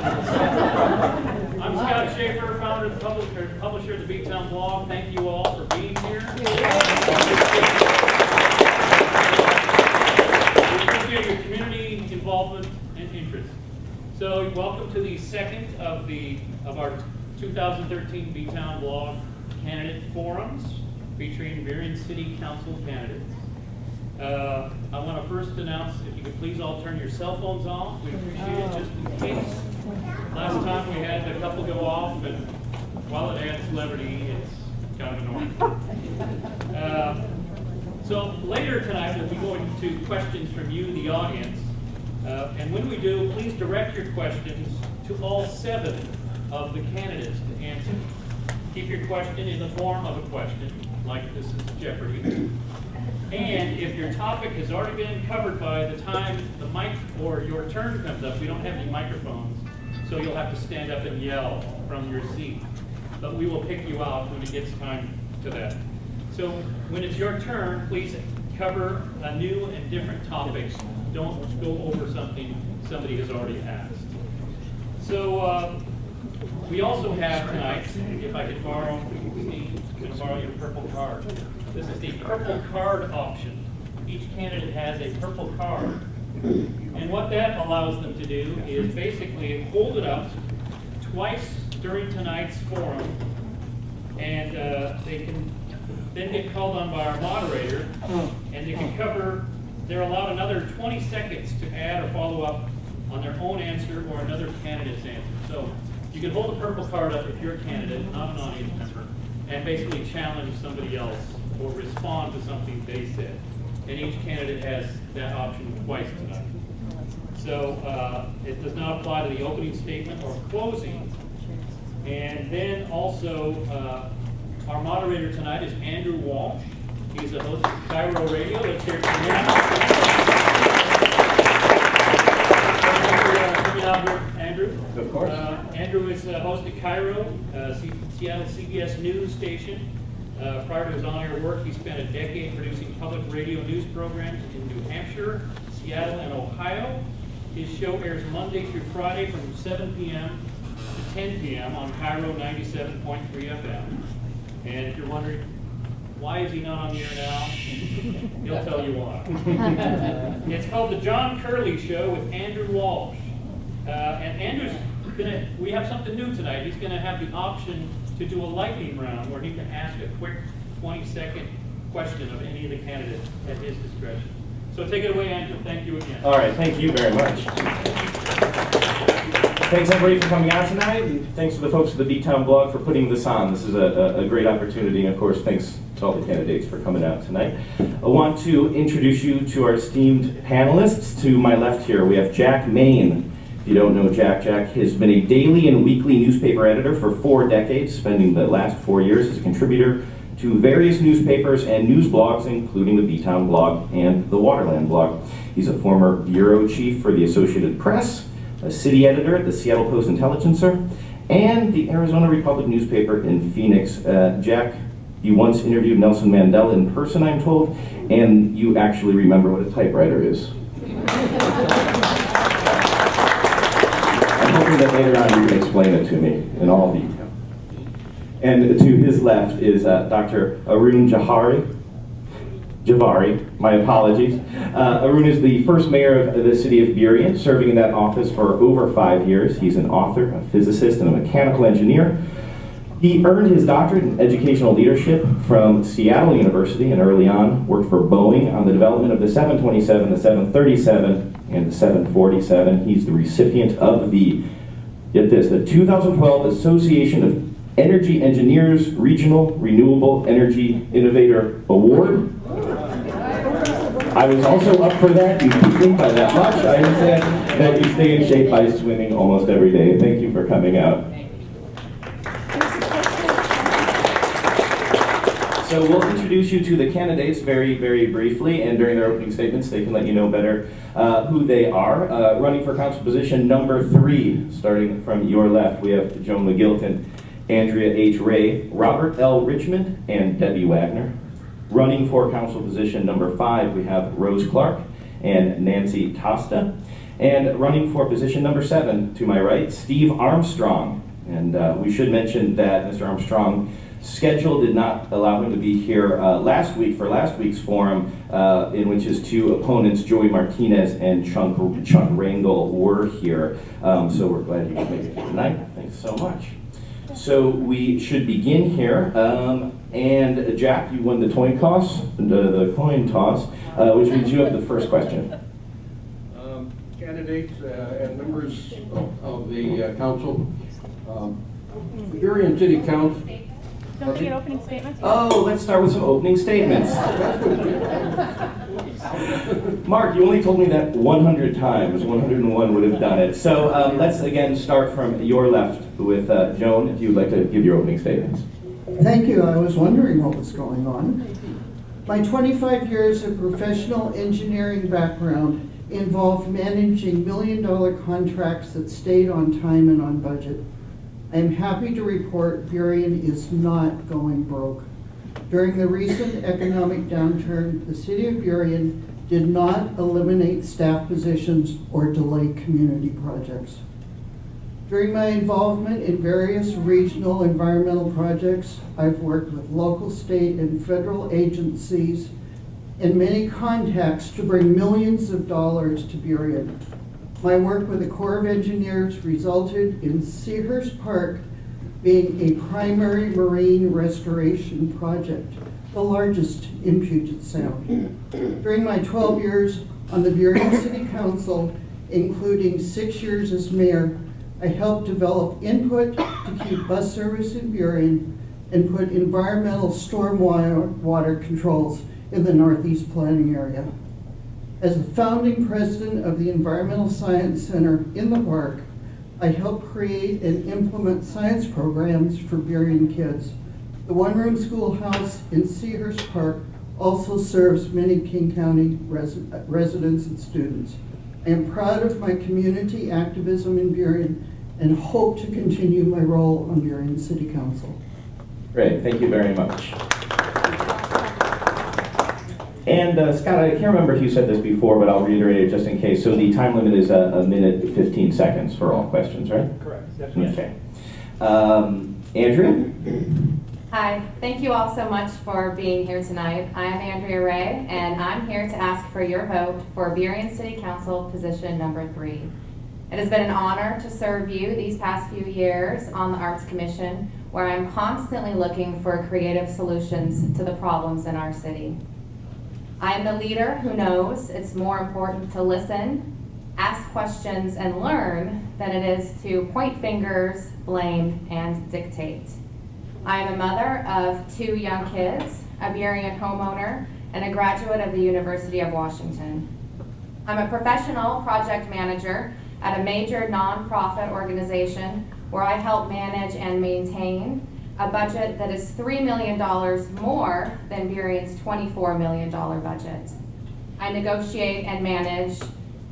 I'm Scott Schaefer, founder and publisher of the B-Town blog. Thank you all for being here. We appreciate your community involvement and interest. So welcome to the second of our 2013 B-Town blog candidate forums featuring Marion City Council candidates. I want to first announce, if you could please all turn your cell phones off. We appreciate it just in case. Last time we had a couple go off, and while it adds celebrity, it's kind of annoying. So later tonight we'll be going to questions from you, the audience. And when we do, please direct your questions to all 7 of the candidates to answer. Keep your question in the form of a question, like this is Jeopardy. And if your topic has already been covered by the time the mic or your turn comes up, we don't have any microphones, so you'll have to stand up and yell from your seat. But we will pick you out when it gets time to that. So when it's your turn, please cover a new and different topic. Don't go over something somebody has already asked. So we also have tonight, if I could borrow your purple card. This is the purple card option. Each candidate has a purple card. And what that allows them to do is basically hold it up twice during tonight's forum, and they can then get called on by our moderator, and they can cover, they're allowed another 20 seconds to add or follow up on their own answer or another candidate's answer. So you can hold a purple card up if you're a candidate, not an audience member, and basically challenge somebody else or respond to something they said. And each candidate has that option twice tonight. So it does not apply to the opening statement or closing. And then also, our moderator tonight is Andrew Walsh. He's a host of Cairo Radio. Let's hear it from him. Coming out here, Andrew. Of course. Andrew is a host at Cairo, Seattle CBS News station. Prior to his on-air work, he spent a decade producing public radio news programs in New Hampshire, Seattle, and Ohio. His show airs Monday through Friday from 7 p.m. to 10 p.m. on Cairo 97.3 FM. And if you're wondering, why is he not on the air now? He'll tell you why. It's called The John Curley Show with Andrew Walsh. And Andrew's we have something new tonight. He's gonna have the option to do a lightning round where he can ask a quick 20-second question of any of the candidates at his discretion. So take it away, Andrew. Thank you again. All right, thank you very much. Thanks everybody for coming out tonight, and thanks to the folks at the B-Town blog for putting this on. This is a great opportunity, and of course, thanks to all the candidates for coming out tonight. I want to introduce you to our esteemed panelists. To my left here, we have Jack Main. If you don't know Jack has been a daily and weekly newspaper editor for 4 decades, spending the last 4 years as a contributor to various newspapers and news blogs, including the B-Town blog and the Waterland blog. He's a former bureau chief for the Associated Press, a city editor at the Seattle Post-Intelligencer, and the Arizona Republic newspaper in Phoenix. Jack, you once interviewed Nelson Mandela in person, I'm told, and you actually remember what a typewriter is. I'm hoping that later on you can explain it to me in all detail. And to his left is Dr. Arun Javari, my apologies. Arun is the first mayor of the city of Burien, serving in that office for over 5 years. He's an author, a physicist, and a mechanical engineer. He earned his doctorate in educational leadership from Seattle University, and early on worked for Boeing on the development of the 727, the 737, and the 747. He's the recipient of the, get this, the 2012 Association of Energy Engineers Regional Renewable Energy Innovator Award. I was also up for that. You beat me by that much. I understand that you stay in shape by swimming almost every day. Thank you for coming out. So we'll introduce you to the candidates very, very briefly, and during their opening statements, they can let you know better who they are. Running for council position number 3, starting from your left, we have Joan McGilton, Andrea H. Reay, Robert L. Richmond, and Debi Wagner. Running for council position number 5, we have Rose Clark and Nancy Tosta. And running for position number 7 to my right, Steve Armstrong. And we should mention that Mr. Armstrong's schedule did not allow him to be here last week for last week's forum, in which his 2 opponents, Joey Martinez and Chuck Rangel, were here. So we're glad you could make it here tonight. Thanks so much. So we should begin here. And Jack, you won the coin toss, which means you have the first question. Candidates and members of the council, Burien City Council. Don't we get opening statements? Oh, let's start with some opening statements. Mark, you only told me that 100 times. 101 would have done it. So let's again start from your left with Joan, if you'd like to give your opening statements. Thank you. I was wondering what was going on. My 25 years of professional engineering background involved managing million-dollar contracts that stayed on time and on budget. I am happy to report Burien is not going broke. During the recent economic downturn, the city of Burien did not eliminate staff positions or delay community projects. During my involvement in various regional environmental projects, I've worked with local, state, and federal agencies and many contacts to bring millions of dollars to Burien. My work with the Corps of Engineers resulted in Seahurst Park being a primary marine restoration project, the largest in Puget Sound. During my 12 years on the Burien City Council, including 6 years as mayor, I helped develop input to keep bus service in Burien and put environmental stormwater controls in the Northeast Planning Area. As the founding president of the Environmental Science Center in the park, I helped create and implement science programs for Burien kids. The one-room schoolhouse in Seahurst Park also serves many King County residents and students. I am proud of my community activism in Burien and hope to continue my role on Burien City Council. Great, thank you very much. And Scott, I can't remember if you said this before, but I'll reiterate it just in case. So the time limit is a minute 15 seconds for all questions, right? Correct. Okay. Andrea? Hi, thank you all so much for being here tonight. I am Andrea Reay, and I'm here to ask for your vote for Burien City Council position number 3. It has been an honor to serve you these past few years on the Arts Commission, where I'm constantly looking for creative solutions to the problems in our city. I am the leader who knows it's more important to listen, ask questions, and learn than it is to point fingers, blame, and dictate. I am a mother of 2 young kids, a Burien homeowner, and a graduate of the University of Washington. I'm a professional project manager at a major nonprofit organization where I help manage and maintain a budget that is $3 million more than Burien's $24 million budget. I negotiate and manage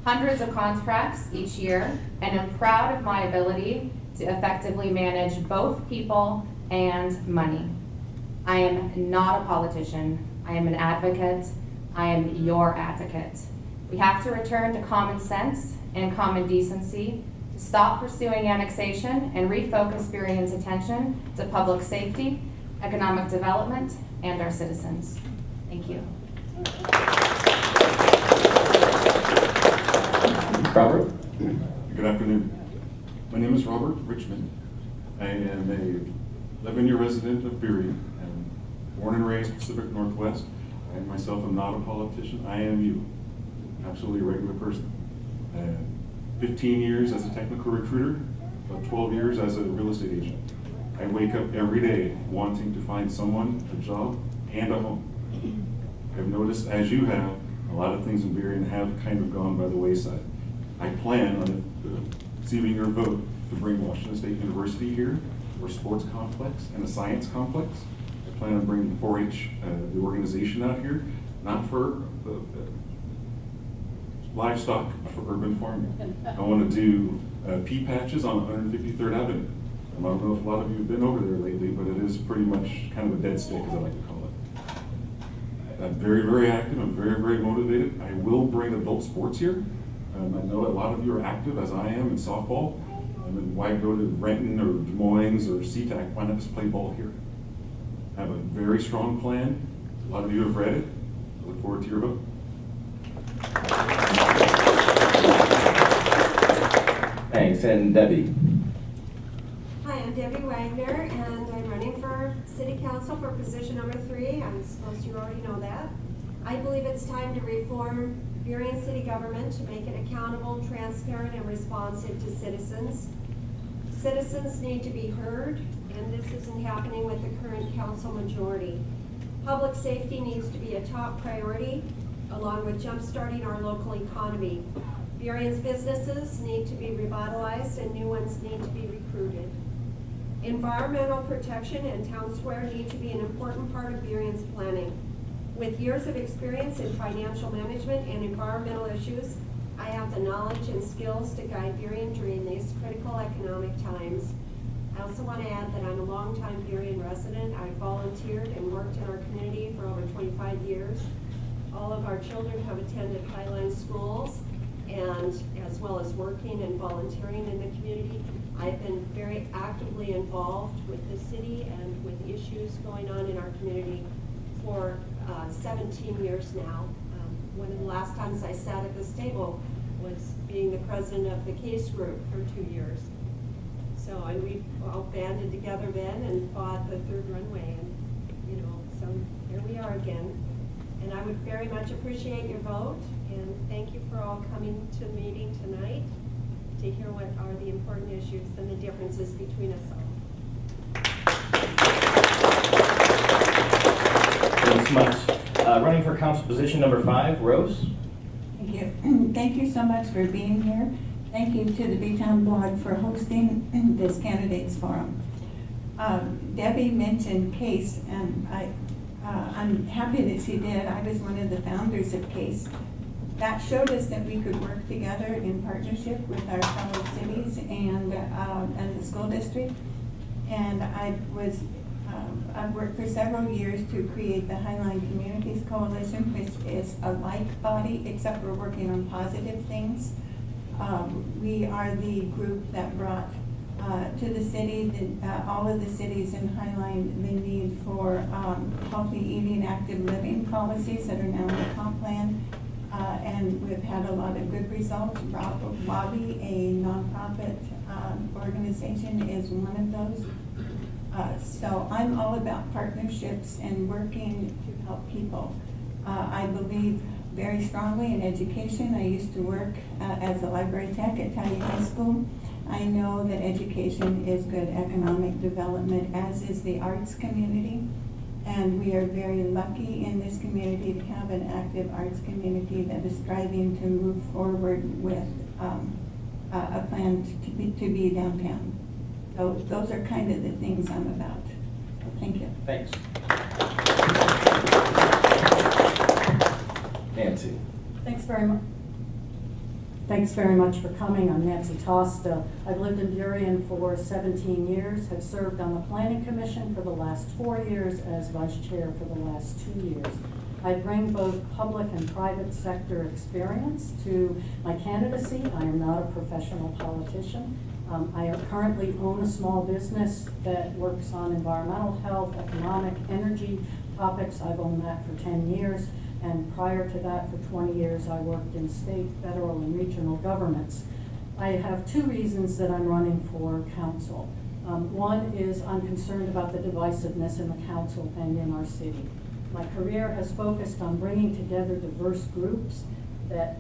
hundreds of contracts each year and am proud of my ability to effectively manage both people and money. I am not a politician. I am an advocate. I am your advocate. We have to return to common sense and common decency to stop pursuing annexation and refocus Burien's attention to public safety, economic development, and our citizens. Thank you. Robert? Good afternoon. My name is Robert Richmond. I am a 11-year resident of Burien. I'm born and raised Pacific Northwest. I myself am not a politician. I am you. Absolutely a regular person. 15 years as a technical recruiter, about 12 years as a real estate agent. I wake up every day wanting to find someone a job and a home. I've noticed, as you have, a lot of things in Burien have kind of gone by the wayside. I plan on receiving your vote to bring Washington State University here, for a sports complex and a science complex. I plan on bringing 4-H, the organization out here, not for livestock, but for urban farming. I want to do pea patches on 153rd Avenue. I don't know if a lot of you have been over there lately, but it is pretty much kind of a dead stick, as I like to call it. I'm very, very active. I'm very, very motivated. I will bring adult sports here. I know a lot of you are active, as I am, in softball. And why go to Renton or Des Moines or SeaTac? Why not just play ball here? I have a very strong plan. A lot of you have read it. I look forward to your vote. Thanks, and Debbie. Hi, I'm Debbie Wagner, and I'm running for City Council for position number 3. I suppose you already know that. I believe it's time to reform Burien City government to make it accountable, transparent, and responsive to citizens. Citizens need to be heard, and this isn't happening with the current council majority. Public safety needs to be a top priority, along with jump-starting our local economy. Burien's businesses need to be revitalized, and new ones need to be recruited. Environmental protection and town square need to be an important part of Burien's planning. With years of experience in financial management and environmental issues, I have the knowledge and skills to guide Burien during these critical economic times. I also want to add that I'm a longtime Burien resident. I volunteered and worked in our community for over 25 years. All of our children have attended Highline schools, and as well as working and volunteering in the community. I've been very actively involved with the city and with issues going on in our community for 17 years now. One of the last times I sat at this table was being the president of the case group for 2 years. So, and we all banded together then and fought the third runway, and so here we are again. And I would very much appreciate your vote, and thank you for all coming to the meeting tonight to hear what are the important issues and the differences between us all. Thanks much. Running for council position number 5, Rose. Thank you. Thank you so much for being here. Thank you to the B-Town blog for hosting this candidates forum. Debbie mentioned CASE, and I'm happy that she did. I was one of the founders of CASE. That showed us that we could work together in partnership with our fellow cities and the school district. And I've worked for several years to create the Highline Communities Coalition, which is a like body, except we're working on positive things. We are the group that brought to the city, all of the cities in Highline, the need for healthy eating, active living policies that are now in the comp plan. And we've had a lot of good results. Lobby, a nonprofit organization, is one of those. So I'm all about partnerships and working to help people. I believe very strongly in education. I used to work as a library tech at Tiny High School. I know that education is good economic development, as is the arts community. And we are very lucky in this community to have an active arts community that is striving to move forward with a plan to be downtown. So those are kind of the things I'm about. Thank you. Thanks. Nancy. Thanks very much. Thanks very much for coming. I'm Nancy Tosta. I've lived in Burien for 17 years, have served on the Planning Commission for the last 4 years as vice chair for the last 2 years. I bring both public and private sector experience to my candidacy. I am not a professional politician. I currently own a small business that works on environmental health, economic, energy topics. I've owned that for 10 years. And prior to that, for 20 years, I worked in state, federal, and regional governments. I have 2 reasons that I'm running for council. One is I'm concerned about the divisiveness in the council and in our city. My career has focused on bringing together diverse groups that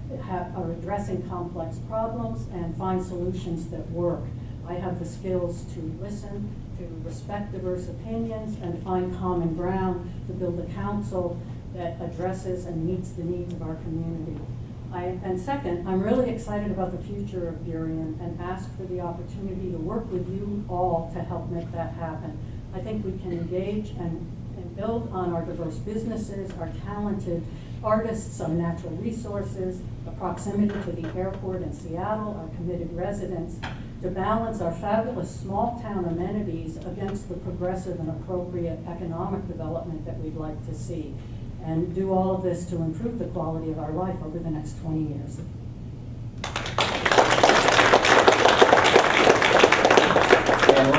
are addressing complex problems and find solutions that work. I have the skills to listen, to respect diverse opinions, and find common ground to build a council that addresses and meets the needs of our community. And second, I'm really excited about the future of Burien and ask for the opportunity to work with you all to help make that happen. I think we can engage and build on our diverse businesses, our talented artists, our natural resources, the proximity to the airport in Seattle, our committed residents, to balance our fabulous small town amenities against the progressive and appropriate economic development that we'd like to see, and do all of this to improve the quality of our life over the next 20 years.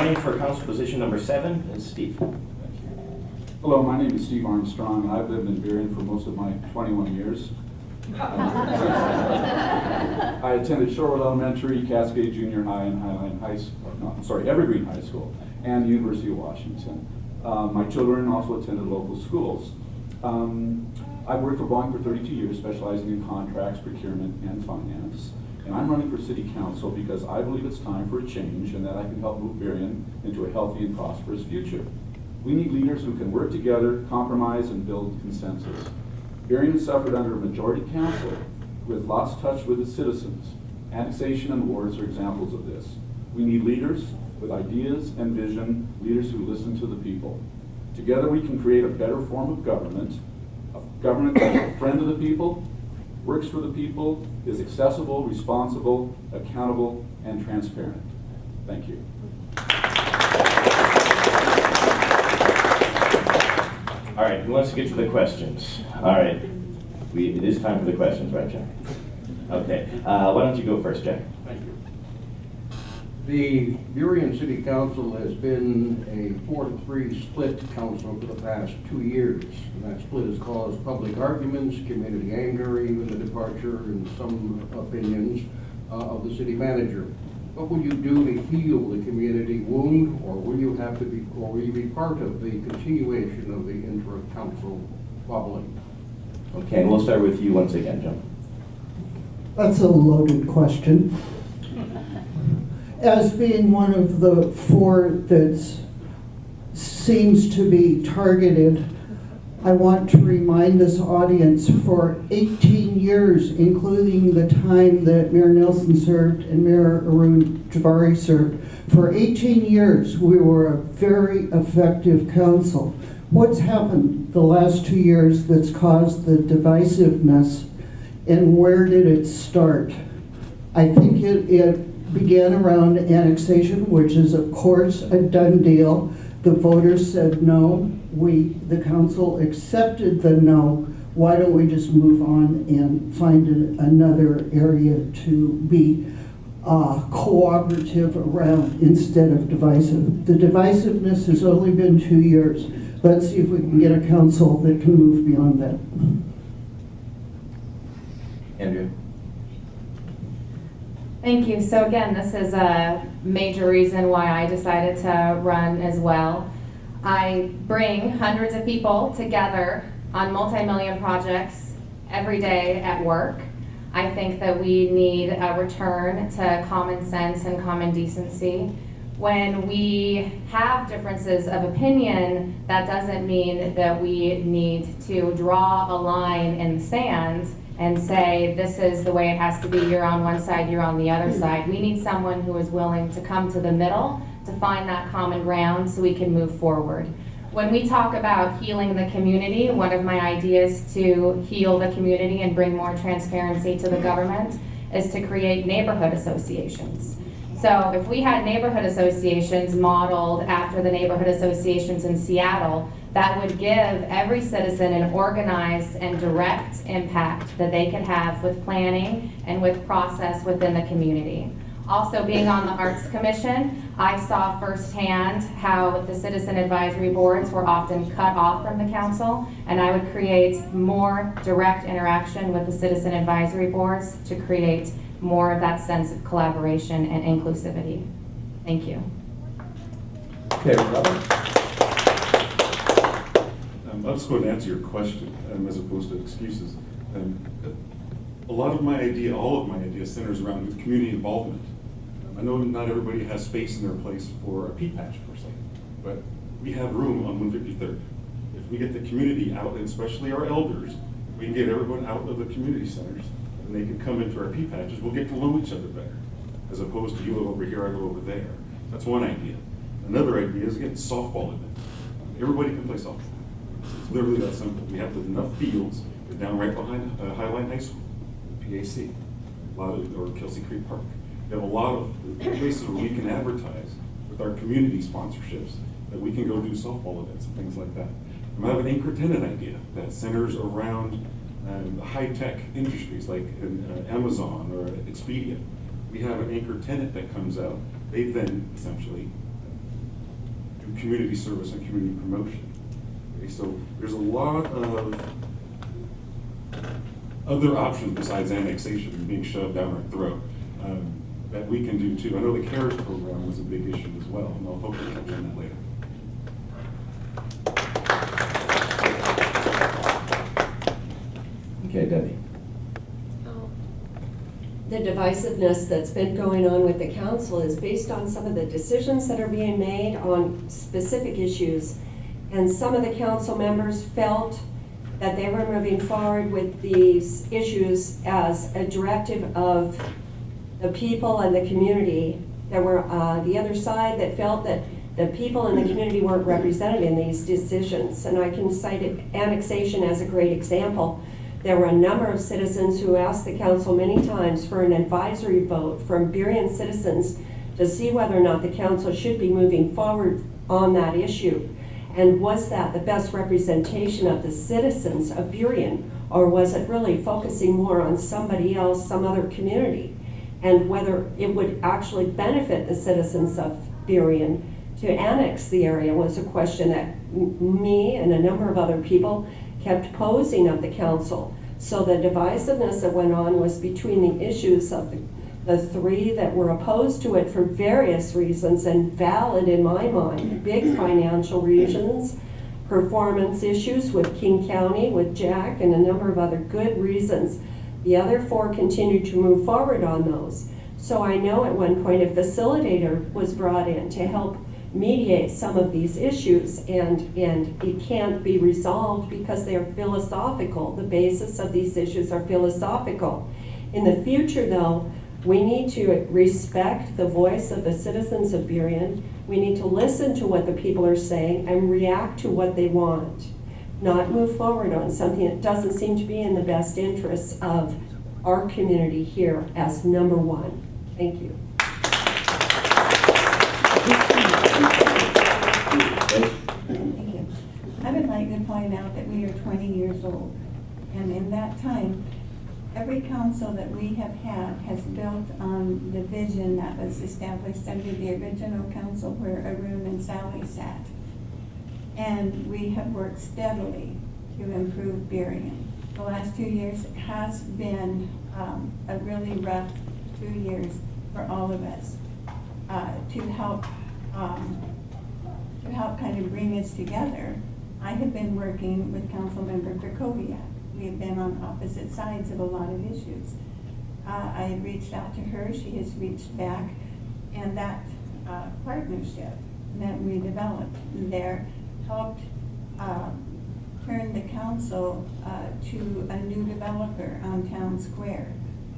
running for council position number 7 is Steve. Hello, my name is Steve Armstrong. I've lived in Burien for most of my 21 years. I attended Shorewood Elementary, Cascade Junior High, and Evergreen High School, and the University of Washington. My children also attended local schools. I've worked for Wagner for 32 years, specializing in contracts, procurement, and finance. And I'm running for city council because I believe it's time for a change and that I can help move Burien into a healthy and prosperous future. We need leaders who can work together, compromise, and build consensus. Burien suffered under a majority council with lost touch with its citizens. Annexation and wars are examples of this. We need leaders with ideas and vision, leaders who listen to the people. Together we can create a better form of government, a government that's a friend of the people, works for the people, is accessible, responsible, accountable, and transparent. Thank you. All right, who wants to get to the questions? All right, it is time for the questions, right, Jack? Okay, why don't you go first, Jack? Thank you. The Burien City Council has been a 4-3 split council for the past 2 years. And that split has caused public arguments, community anger, even the departure, in some opinions, of the city manager. What will you do to heal the community wound, or will you be part of the continuation of the intra-council squabbling? Okay, and we'll start with you once again, Joan. That's a loaded question. As being one of the 4 that seems to be targeted, I want to remind this audience for 18 years, including the time that Mayor Nelson served and Mayor Arun Javari served, for 18 years we were a very effective council. What's happened the last 2 years that's caused the divisiveness, and where did it start? I think it began around annexation, which is of course a done deal. The voters said no. The council accepted the no. Why don't we just move on and find another area to be cooperative around instead of divisive? The divisiveness has only been 2 years. Let's see if we can get a council that can move beyond that. Andrea? Thank you. So again, this is a major reason why I decided to run as well. I bring hundreds of people together on multi-million projects every day at work. I think that we need a return to common sense and common decency. When we have differences of opinion, that doesn't mean that we need to draw a line in the sand and say, this is the way it has to be, you're on one side, you're on the other side. We need someone who is willing to come to the middle to find that common ground so we can move forward. When we talk about healing the community, one of my ideas to heal the community and bring more transparency to the government is to create neighborhood associations. So if we had neighborhood associations modeled after the neighborhood associations in Seattle, that would give every citizen an organized and direct impact that they could have with planning and with process within the community. Also, being on the Arts Commission, I saw firsthand how the citizen advisory boards were often cut off from the council, and I would create more direct interaction with the citizen advisory boards to create more of that sense of collaboration and inclusivity. Thank you. Okay, Robert? I'll just go and answer your question as opposed to excuses. A lot of my idea, all of my idea centers around with community involvement. I know not everybody has space in their place for a pea patch per se, but we have room on 153rd. If we get the community out, and especially our elders, we can get everyone out of the community centers and they can come into our pea patches. We'll get to know each other better, as opposed to you live over here, I live over there. That's one idea. Another idea is, again, softball event. Everybody can play softball. It's literally that simple. We have enough fields down right behind Highline High School, PAC, or Kelsey Creek Park. We have a lot of places where we can advertise with our community sponsorships that we can go do softball events and things like that. And I have an anchor tenant idea that centers around high-tech industries like Amazon or Expedia. We have an anchor tenant that comes out. They then essentially do community service and community promotion. Okay, so there's a lot of other options besides annexation and being shoved down our throat that we can do too. I know the CARES program was a big issue as well, and I'll hopefully touch on that later. Okay, Debbie. The divisiveness that's been going on with the council is based on some of the decisions that are being made on specific issues. And some of the council members felt that they were moving forward with these issues as a directive of the people and the community. There were the other side that felt that the people in the community weren't represented in these decisions. And I can cite annexation as a great example. There were a number of citizens who asked the council many times for an advisory vote from Burien citizens to see whether or not the council should be moving forward on that issue. And was that the best representation of the citizens of Burien, or was it really focusing more on somebody else, some other community? And whether it would actually benefit the citizens of Burien to annex the area was a question that me and a number of other people kept posing of the council. So the divisiveness that went on was between the issues of the three that were opposed to it for various reasons, and valid in my mind, big financial reasons, performance issues with King County, with Jack, and a number of other good reasons. The other four continued to move forward on those. So I know at one point a facilitator was brought in to help mediate some of these issues, and it can't be resolved because they are philosophical. The basis of these issues are philosophical. In the future, though, we need to respect the voice of the citizens of Burien. We need to listen to what the people are saying and react to what they want, not move forward on something that doesn't seem to be in the best interests of our community here as number one. Thank you. Thank you. I would like to point out that we are 20 years old, and in that time, every council that we have had has built on the vision that was established under the original council where Arun and Sally sat. And we have worked steadily to improve Burien. The last 2 years has been a really rough 2 years for all of us to help kind of bring us together. I have been working with Councilmember Krakowiak. We have been on opposite sides of a lot of issues. I had reached out to her, she has reached back, and that partnership that we developed there helped turn the council to a new developer on Town Square.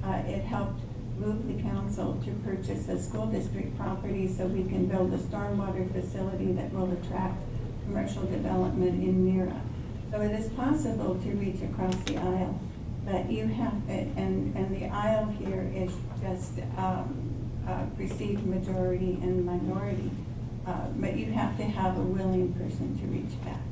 It helped move the council to purchase a school district property so we can build a stormwater facility that will attract commercial development in Mira. So it is possible to reach across the aisle, but you have, and the aisle here is just perceived majority and minority, but you have to have a willing person to reach back.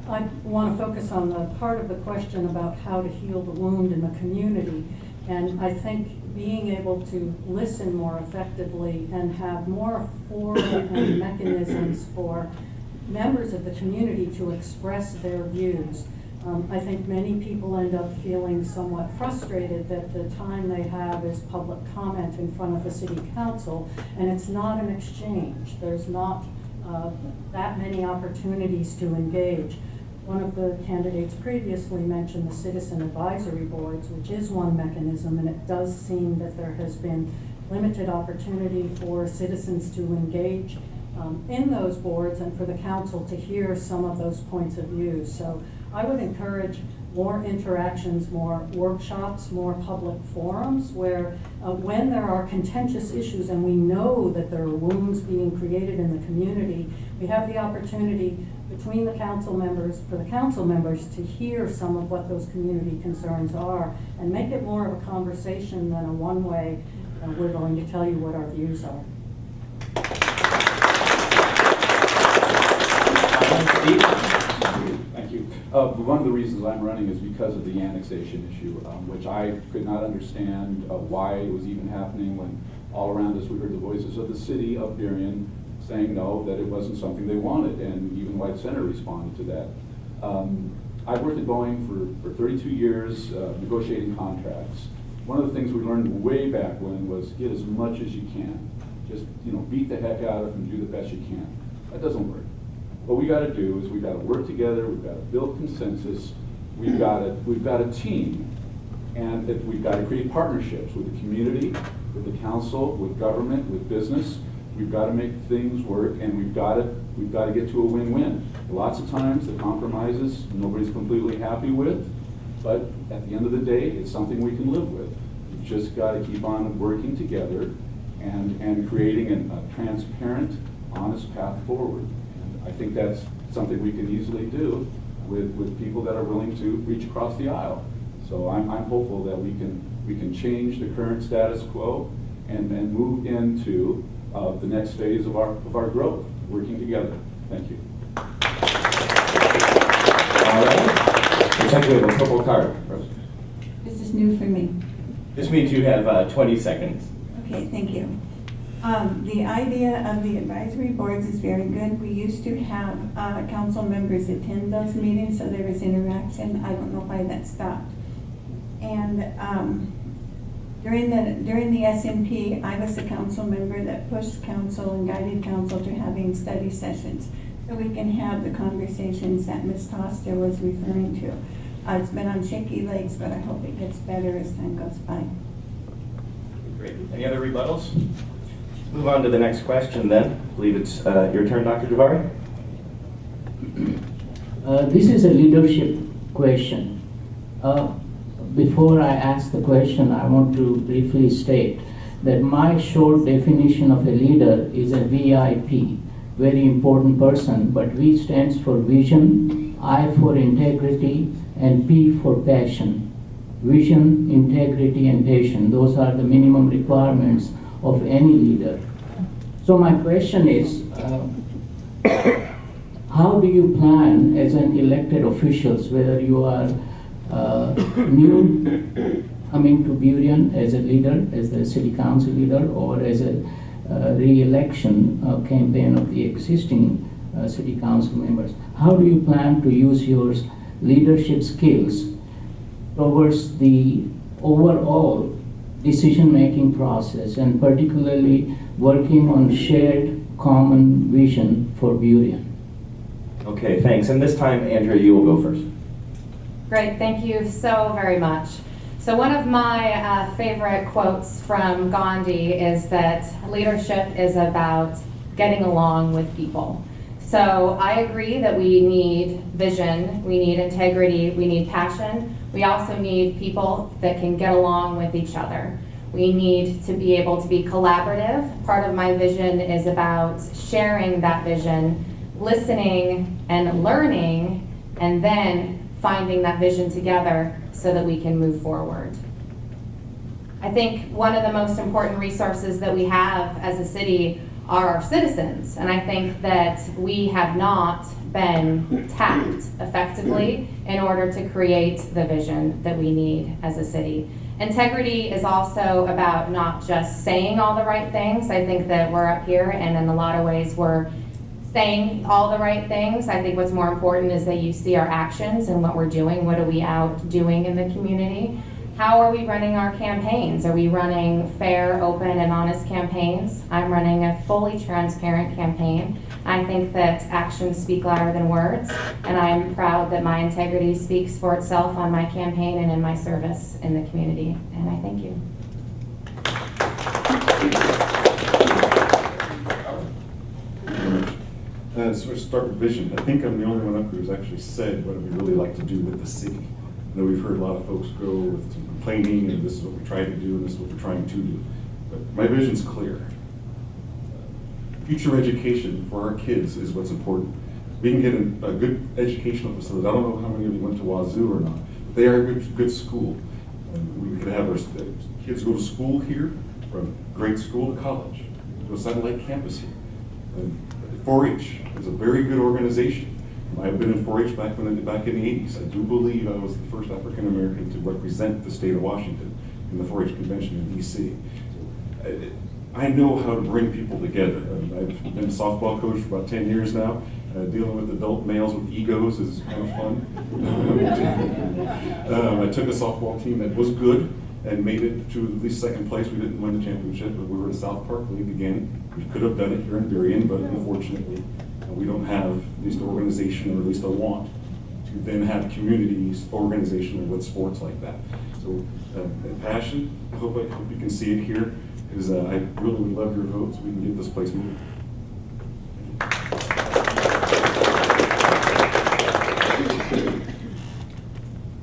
I want to focus on the part of the question about how to heal the wound in the community. And I think being able to listen more effectively and have more forum and mechanisms for members of the community to express their views. I think many people end up feeling somewhat frustrated that the time they have is public comment in front of the city council, and it's not an exchange. There's not that many opportunities to engage. One of the candidates previously mentioned the citizen advisory boards, which is one mechanism, and it does seem that there has been limited opportunity for citizens to engage in those boards and for the council to hear some of those points of view. So I would encourage more interactions, more workshops, more public forums where when there are contentious issues and we know that there are wounds being created in the community, we have the opportunity between the council members, for the council members to hear some of what those community concerns are and make it more of a conversation than a one-way, we're going to tell you what our views are. Thank you. One of the reasons I'm running is because of the annexation issue, which I could not understand why it was even happening when all around us we heard the voices of the city of Burien saying no, that it wasn't something they wanted, and even White Center responded to that. I've worked at Boeing for 32 years negotiating contracts. One of the things we learned way back when was get as much as you can. Just, beat the heck out of it and do the best you can. That doesn't work. What we got to do is we've got to work together, we've got to build consensus, we've got a team, and we've got to create partnerships with the community, with the council, with government, with business. We've got to make things work, and we've got to get to a win-win. Lots of times the compromises nobody's completely happy with, but at the end of the day, it's something we can live with. We've just got to keep on working together and creating a transparent, honest path forward. And I think that's something we can easily do with people that are willing to reach across the aisle. So I'm hopeful that we can change the current status quo and then move into the next phase of our growth, working together. Thank you. All right. Looks like we have a purple card. This is new for me. This means you have 20 seconds. Okay, thank you. The idea of the advisory boards is very good. We used to have council members attend those meetings, so there was interaction. I don't know why that stopped. And during the SMP, I was a council member that pushed council and guided council to having study sessions, so we can have the conversations that Ms. Tosta was referring to. It's been on shaky legs, but I hope it gets better as time goes by. Great. Any other rebuttals? Move on to the next question then. I believe it's your turn, Dr. Javari. This is a leadership question. Before I ask the question, I want to briefly state that my short definition of a leader is a VIP, very important person, but V stands for vision, I for integrity, and P for passion. Vision, integrity, and passion, those are the minimum requirements of any leader. So my question is, how do you plan as an elected officials, whether you are new coming to Burien as a leader, as the city council leader, or as a re-election campaign of the existing city council members? How do you plan to use your leadership skills towards the overall decision-making process, and particularly working on shared common vision for Burien? Okay, thanks. And this time, Andrea, you will go first. Great, thank you so very much. So one of my favorite quotes from Gandhi is that leadership is about getting along with people. So I agree that we need vision, we need integrity, we need passion. We also need people that can get along with each other. We need to be able to be collaborative. Part of my vision is about sharing that vision, listening and learning, and then finding that vision together so that we can move forward. I think one of the most important resources that we have as a city are our citizens, and I think that we have not been tapped effectively in order to create the vision that we need as a city. Integrity is also about not just saying all the right things. I think that we're up here and in a lot of ways we're saying all the right things. I think what's more important is that you see our actions and what we're doing. What are we out doing in the community? How are we running our campaigns? Are we running fair, open, and honest campaigns? I'm running a fully transparent campaign. I think that actions speak louder than words, and I'm proud that my integrity speaks for itself on my campaign and in my service in the community, and I thank you. So to start with vision, I think I'm the only one up here who's actually said what we really like to do with the city. I know we've heard a lot of folks go with some complaining, and this is what we try to do, and this is what we're trying to do. But my vision's clear. Future education for our kids is what's important. We can get a good educational facility. I don't know how many of you went to Wazoo or not, but they are a good school. We could have our kids go to school here, from grade school to college, to a satellite campus here. 4-H is a very good organization. I've been in 4-H back in the 80s. I do believe I was the first African American to represent the state of Washington in the 4-H convention in DC. I know how to bring people together. I've been a softball coach for about 10 years now. Dealing with adult males with egos is kind of fun. I took a softball team that was good and made it to at least second place. We didn't win the championship, but we were at South Park League again. We could have done it here in Berrien, but unfortunately, we don't have at least an organization, or at least a want to then have communities organization with sports like that. So passion, I hope you can see it here, because I really would love your vote so we can get this place moving.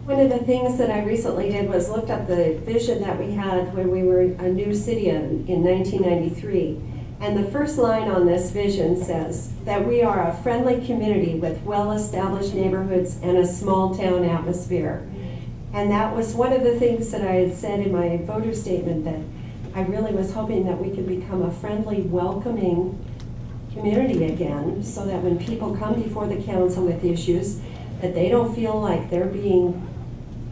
One of the things that I recently did was looked at the vision that we had when we were a new city in 1993. And the first line on this vision says that we are a friendly community with well-established neighborhoods and a small town atmosphere. And that was one of the things that I had said in my voter statement, that I really was hoping that we could become a friendly, welcoming community again, so that when people come before the council with issues, that they don't feel like they're being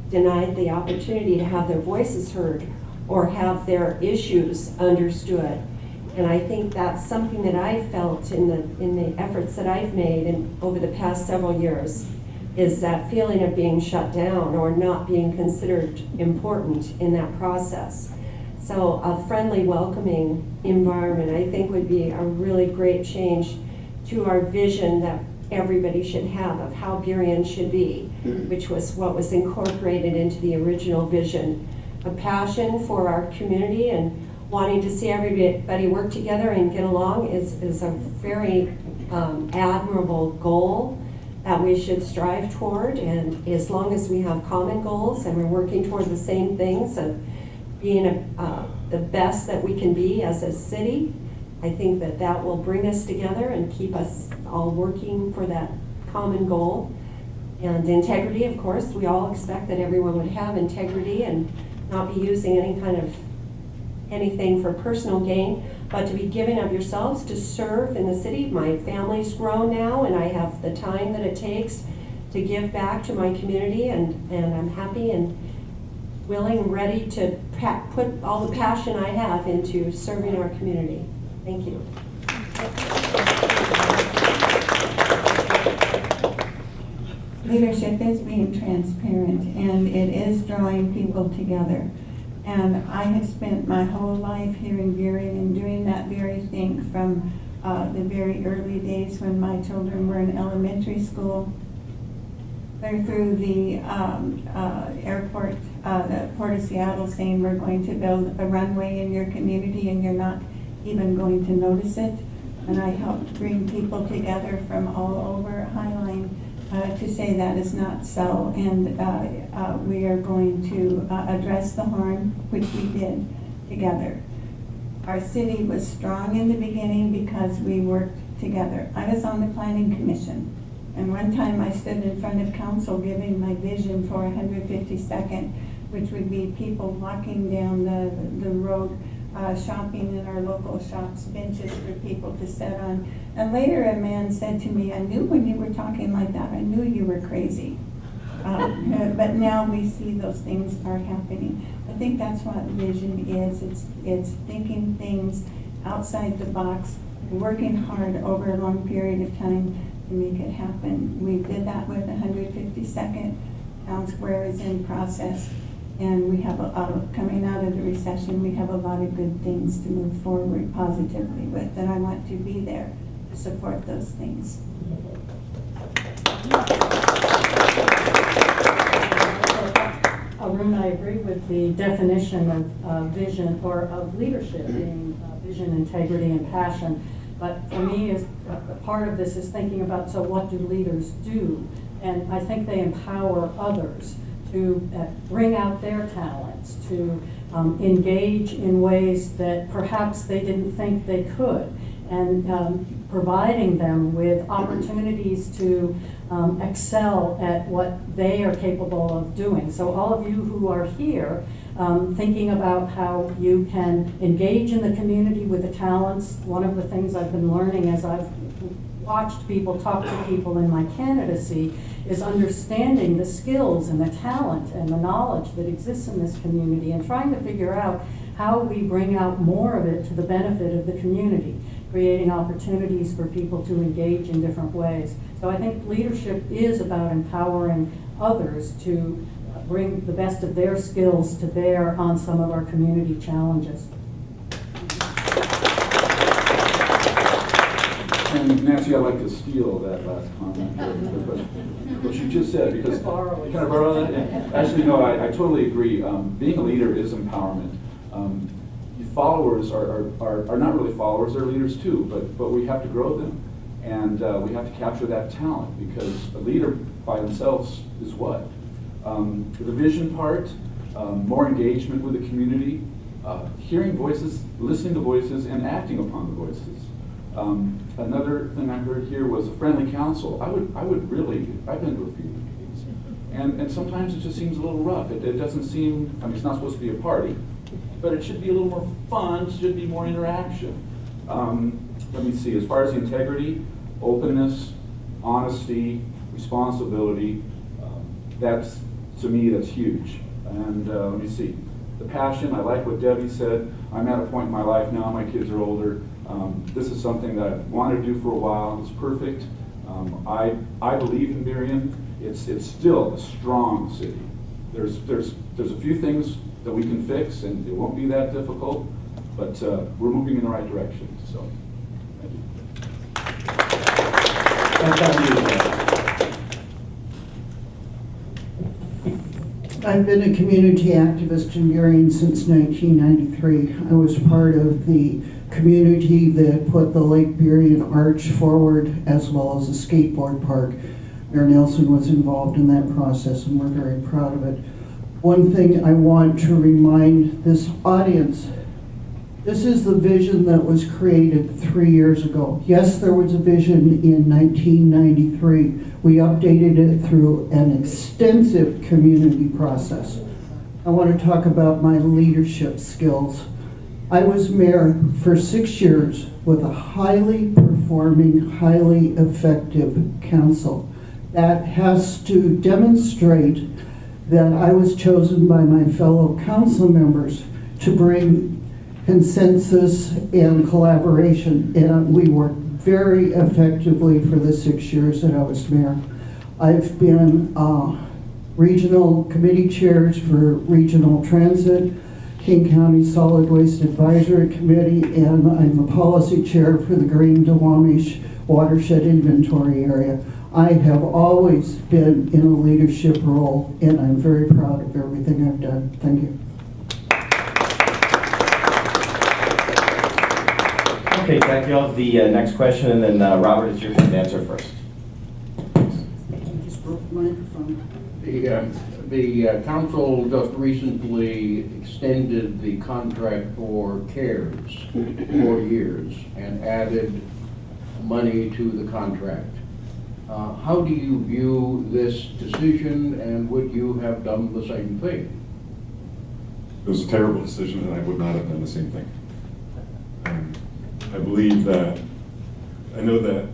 denied the opportunity to have their voices heard or have their issues understood. And I think that's something that I felt in the efforts that I've made over the past several years, is that feeling of being shut down or not being considered important in that process. So a friendly, welcoming environment, I think, would be a really great change to our vision that everybody should have of how Berrien should be, which was what was incorporated into the original vision. A passion for our community and wanting to see everybody work together and get along is a very admirable goal that we should strive toward. And as long as we have common goals and we're working toward the same things of being the best that we can be as a city, I think that will bring us together and keep us all working for that common goal. And integrity, of course, we all expect that everyone would have integrity and not be using anything for personal gain, but to be giving of yourselves to serve in the city. My family's grown now, and I have the time that it takes to give back to my community, and I'm happy and willing and ready to put all the passion I have into serving our community. Thank you. Leadership is being transparent, and it is drawing people together. And I have spent my whole life here in Berrien and doing that very thing from the very early days when my children were in elementary school, clear through the airport, the Port of Seattle, saying we're going to build a runway in your community and you're not even going to notice it. And I helped bring people together from all over Highline to say that is not so, and we are going to address the harm, which we did together. Our city was strong in the beginning because we worked together. I was on the planning commission, and one time I stood in front of council giving my vision for 152nd, which would be people walking down the road, shopping in our local shops, benches for people to sit on. And later a man said to me, I knew when you were talking like that, I knew you were crazy. But now we see those things are happening. I think that's what vision is. It's thinking things outside the box, working hard over a long period of time to make it happen. We did that with 152nd. Town Square is in process. And we have, coming out of the recession, we have a lot of good things to move forward positively with, and I want to be there to support those things. Arun, I agree with the definition of vision, or of leadership being vision, integrity, and passion. But for me, part of this is thinking about, so what do leaders do? And I think they empower others to bring out their talents, to engage in ways that perhaps they didn't think they could, and providing them with opportunities to excel at what they are capable of doing. So all of you who are here, thinking about how you can engage in the community with the talents, one of the things I've been learning as I've watched people, talk to people in my candidacy, is understanding the skills and the talent and the knowledge that exists in this community and trying to figure out how we bring out more of it to the benefit of the community, creating opportunities for people to engage in different ways. So I think leadership is about empowering others to bring the best of their skills to bear on some of our community challenges. And Nancy, I'd like to steal that last comment, what you just said, because can I borrow that? Yeah. Actually, no, I totally agree. Being a leader is empowerment. Followers are not really followers; they're leaders too. But we have to grow them, and we have to capture that talent, because a leader by themselves is what? The vision part, more engagement with the community, hearing voices, listening to voices, and acting upon the voices. Another thing I heard here was a friendly council. I would really, I've been to a few meetings, and sometimes it just seems a little rough. It doesn't seem, I mean, it's not supposed to be a party, but it should be a little more fun, should be more interaction. Let me see, as far as the integrity, openness, honesty, responsibility, that's, to me, that's huge. And let me see, the passion, I like what Debbie said. I'm at a point in my life now, my kids are older. This is something that I wanted to do for a while. It's perfect. I believe in Berrien. It's still a strong city. There's a few things that we can fix, and it won't be that difficult, but we're moving in the right direction. So, thank you. I've been a community activist in Berrien since 1993. I was part of the community that put the Lake Berrien Arch forward, as well as a skateboard park. Mayor Nelson was involved in that process, and we're very proud of it. One thing I want to remind this audience, this is the vision that was created 3 years ago. Yes, there was a vision in 1993. We updated it through an extensive community process. I want to talk about my leadership skills. I was mayor for 6 years with a highly performing, highly effective council. That has to demonstrate that I was chosen by my fellow council members to bring consensus and collaboration, and we worked very effectively for the 6 years that I was mayor. I've been regional committee chairs for regional transit, King County Solid Waste Advisory Committee, and I'm the policy chair for the Green Duwamish Watershed Inventory Area. I have always been in a leadership role, and I'm very proud of everything I've done. Thank you. Okay, thank you all. The next question, and then Robert, it's your turn to answer first. I just broke the microphone. The council just recently extended the contract for CARES 4 years and added money to the contract. How do you view this decision, and would you have done the same thing? It was a terrible decision, and I would not have done the same thing. I believe that, I know that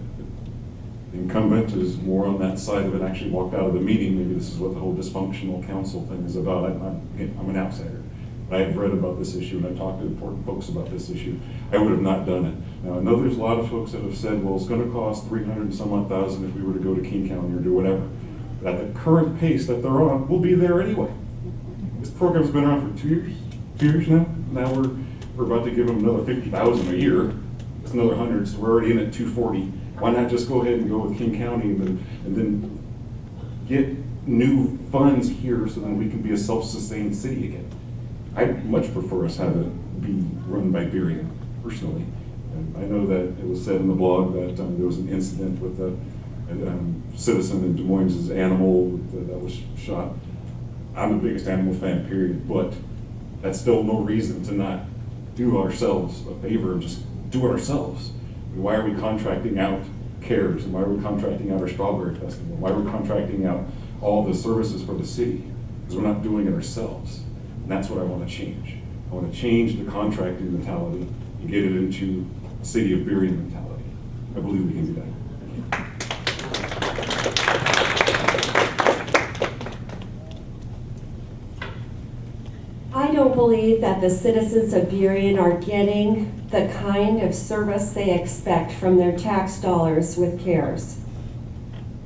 the incumbent is more on that side of it, actually walked out of the meeting. Maybe this is what the whole dysfunctional council thing is about. I'm an outsider. I have read about this issue, and I've talked to important folks about this issue. I would have not done it. Now, I know there's a lot of folks that have said, well, it's going to cost $300 and some odd thousand if we were to go to King County or do whatever. But at the current pace that they're on, we'll be there anyway. This program's been around for 2 years. 2 years now. Now we're about to give them another $50,000 a year. It's another 100, so we're already in at 240. Why not just go ahead and go with King County and then get new funds here so then we can be a self-sustained city again? I'd much prefer us have it be run by Berrien, personally. And I know that it was said in the blog that there was an incident with a citizen in Des Moines' animal that was shot. I'm the biggest animal fan, period, but that's still no reason to not do ourselves a favor and just do it ourselves. I mean, why are we contracting out CARES, and why are we contracting out our Strawberry Festival? Why are we contracting out all the services for the city? Because we're not doing it ourselves. And that's what I want to change. I want to change the contracting mentality and get it into City of Berrien mentality. I believe we can do that. I don't believe that the citizens of Burien are getting the kind of service they expect from their tax dollars with CARES.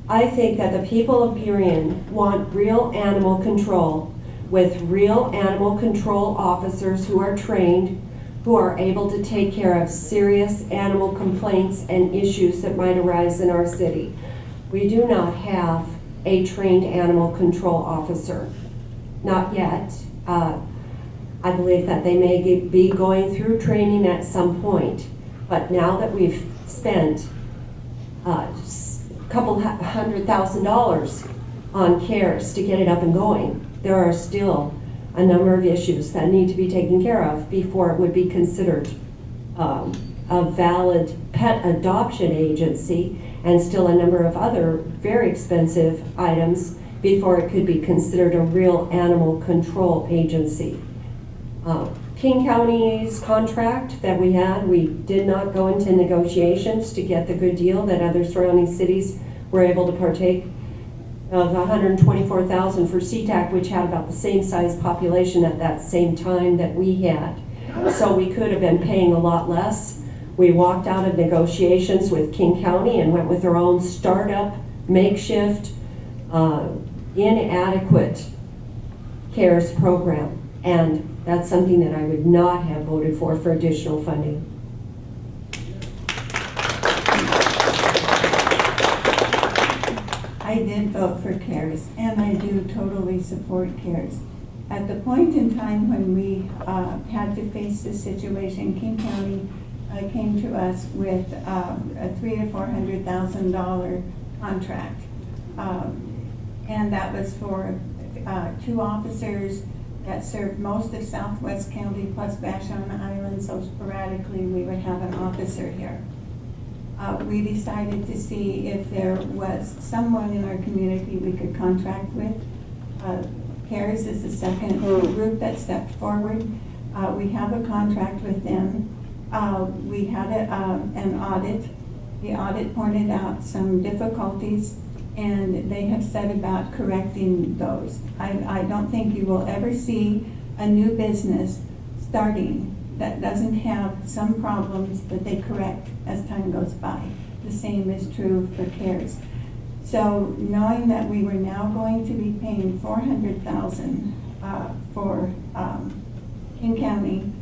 I think that the people of Burien want real animal control with real animal control officers who are trained, who are able to take care of serious animal complaints and issues that might arise in our city. We do not have a trained animal control officer, not yet. I believe that they may be going through training at some point, but now that we've spent a couple $100,000 on CARES to get it up and going, there are still a number of issues that need to be taken care of before it would be considered a valid pet adoption agency, and still a number of other very expensive items before it could be considered a real animal control agency. King County's contract that we had, we did not go into negotiations to get the good deal that other surrounding cities were able to partake of. $124,000 for SeaTac, which had about the same size population at that same time that we had. So we could have been paying a lot less. We walked out of negotiations with King County and went with our own startup, makeshift, inadequate CARES program. And that's something that I would not have voted for additional funding. I did vote for CARES, and I do totally support CARES. At the point in time when we had to face this situation, King County came to us with a $300,000 to $400,000 contract, and that was for 2 officers that served most of Southwest County plus Vashon Island, so sporadically we would have an officer here. We decided to see if there was someone in our community we could contract with. CARES is the second group that stepped forward. We have a contract with them. We had an audit. The audit pointed out some difficulties, and they have set about correcting those. I don't think you will ever see a new business starting that doesn't have some problems that they correct as time goes by. The same is true for CARES. So knowing that we were now going to be paying $400,000 for King County,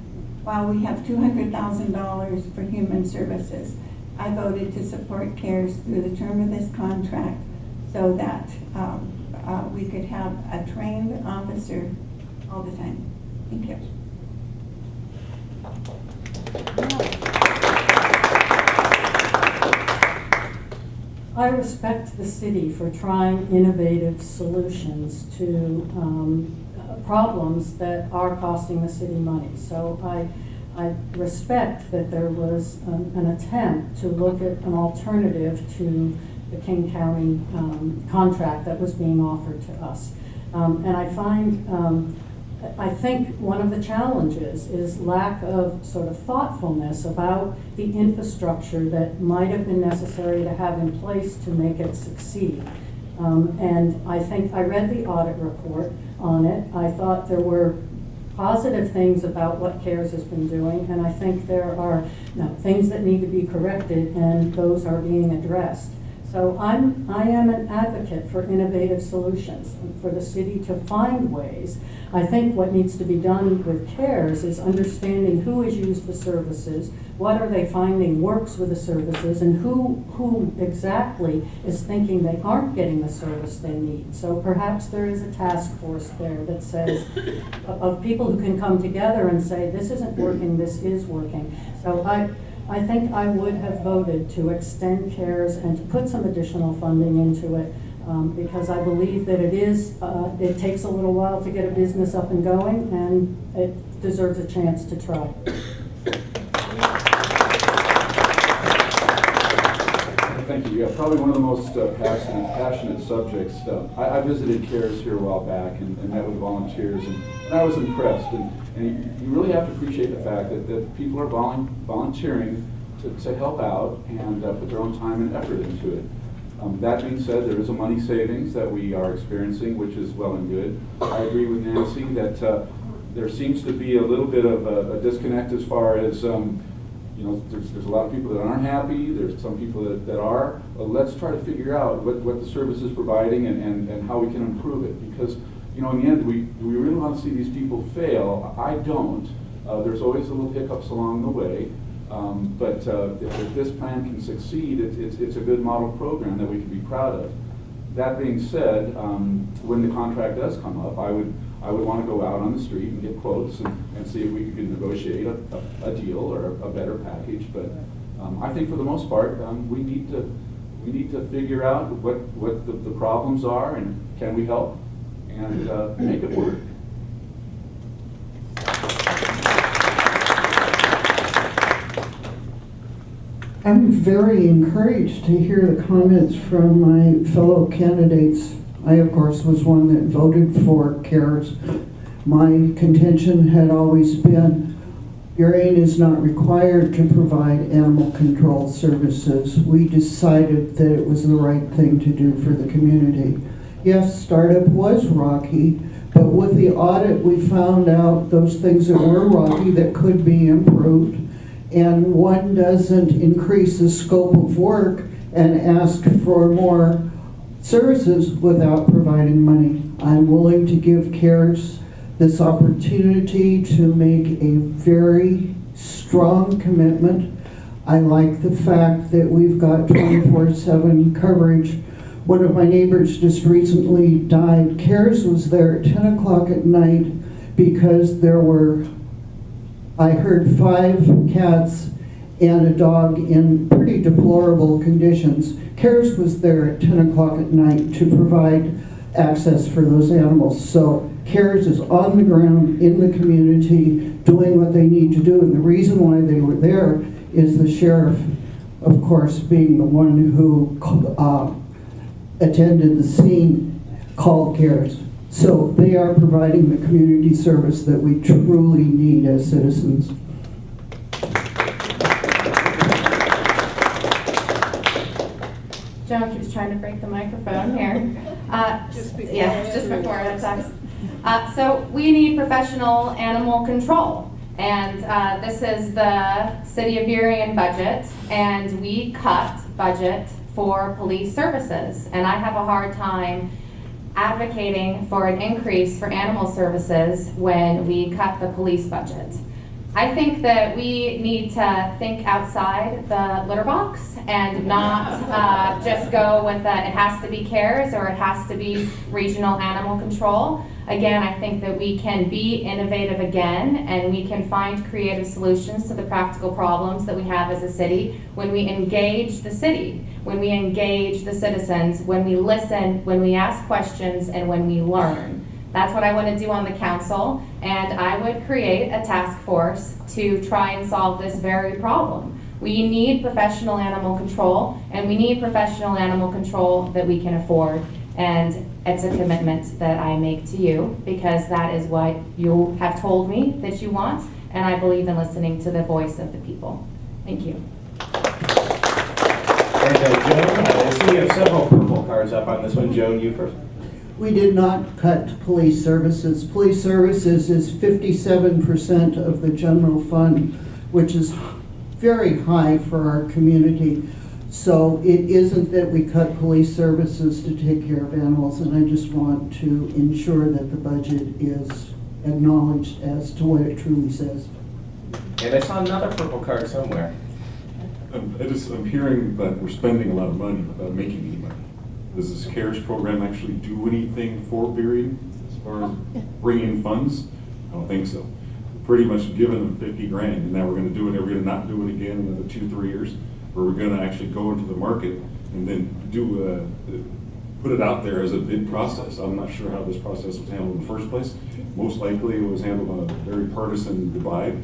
while we have $200,000 for human services, I voted to support CARES through the term of this contract so that we could have a trained officer all the time. Thank you. I respect the city for trying innovative solutions to problems that are costing the city money. So I respect that there was an attempt to look at an alternative to the King County contract that was being offered to us. And I think one of the challenges is lack of sort of thoughtfulness about the infrastructure that might have been necessary to have in place to make it succeed. And I think I read the audit report on it. I thought there were positive things about what CARES has been doing, and I think there are things that need to be corrected, and those are being addressed. So I am an advocate for innovative solutions and for the city to find ways. I think what needs to be done with CARES is understanding who has used the services, what are they finding works with the services, and who exactly is thinking they aren't getting the service they need. So perhaps there is a task force there that says, of people who can come together and say, this isn't working, this is working. So I think I would have voted to extend CARES and to put some additional funding into it because I believe that it takes a little while to get a business up and going, and it deserves a chance to try. Thank you. Yeah, probably one of the most passionate subjects. I visited CARES here a while back and met with volunteers, and I was impressed. And you really have to appreciate the fact that people are volunteering to help out and put their own time and effort into it. That being said, there is a money savings that we are experiencing, which is well and good. I agree with Nancy that there seems to be a little bit of a disconnect as far as, there's a lot of people that aren't happy, there's some people that are. Let's try to figure out what the service is providing and how we can improve it. Because, in the end, do we really want to see these people fail? I don't. There's always little hiccups along the way. But if this plan can succeed, it's a good model program that we can be proud of. That being said, when the contract does come up, I would want to go out on the street and get quotes and see if we could negotiate a deal or a better package. But I think for the most part, we need to figure out what the problems are and can we help and make it work. I'm very encouraged to hear the comments from my fellow candidates. I, of course, was one that voted for CARES. My contention had always been Burien is not required to provide animal control services. We decided that it was the right thing to do for the community. Yes, startup was rocky, but with the audit we found out those things that were rocky that could be improved. And one doesn't increase the scope of work and ask for more services without providing money. I'm willing to give CARES this opportunity to make a very strong commitment. I like the fact that we've got 24/7 coverage. One of my neighbors just recently died. CARES was there at 10 o'clock at night because I heard 5 cats and a dog in pretty deplorable conditions. CARES was there at 10 o'clock at night to provide access for those animals. So CARES is on the ground in the community doing what they need to do. And the reason why they were there is the sheriff, of course, being the one who attended the scene, called CARES. So they are providing the community service that we truly need as citizens. Joan keeps trying to break the microphone here. Just before it attacks. So we need professional animal control. And this is the City of Burien budget, and we cut budget for police services. And I have a hard time advocating for an increase for animal services when we cut the police budget. I think that we need to think outside the litter box and not just go with that it has to be CARES or it has to be regional animal control. Again, I think that we can be innovative again and we can find creative solutions to the practical problems that we have as a city when we engage the city, when we engage the citizens, when we listen, when we ask questions, and when we learn. That's what I want to do on the council, and I would create a task force to try and solve this very problem. We need professional animal control, and we need professional animal control that we can afford. And it's a commitment that I make to you because that is what you have told me that you want, and I believe in listening to the voice of the people. Thank you. And Joan, I see you have several purple cards up on this one. Joan, you first. We did not cut police services. Police services is 57% of the general fund, which is very high for our community. So it isn't that we cut police services to take care of animals, and I just want to ensure that the budget is acknowledged as to what it truly says. And I saw another purple card somewhere. I'm hearing that we're spending a lot of money without making any money. Does this CARES program actually do anything for Burien as far as bringing in funds? I don't think so. We're pretty much giving them 50 grand, and now we're going to do it, and we're going to not do it again in another 2-3 years, where we're going to actually go into the market and then put it out there as a bid process. I'm not sure how this process was handled in the first place. Most likely it was handled on a very partisan divide,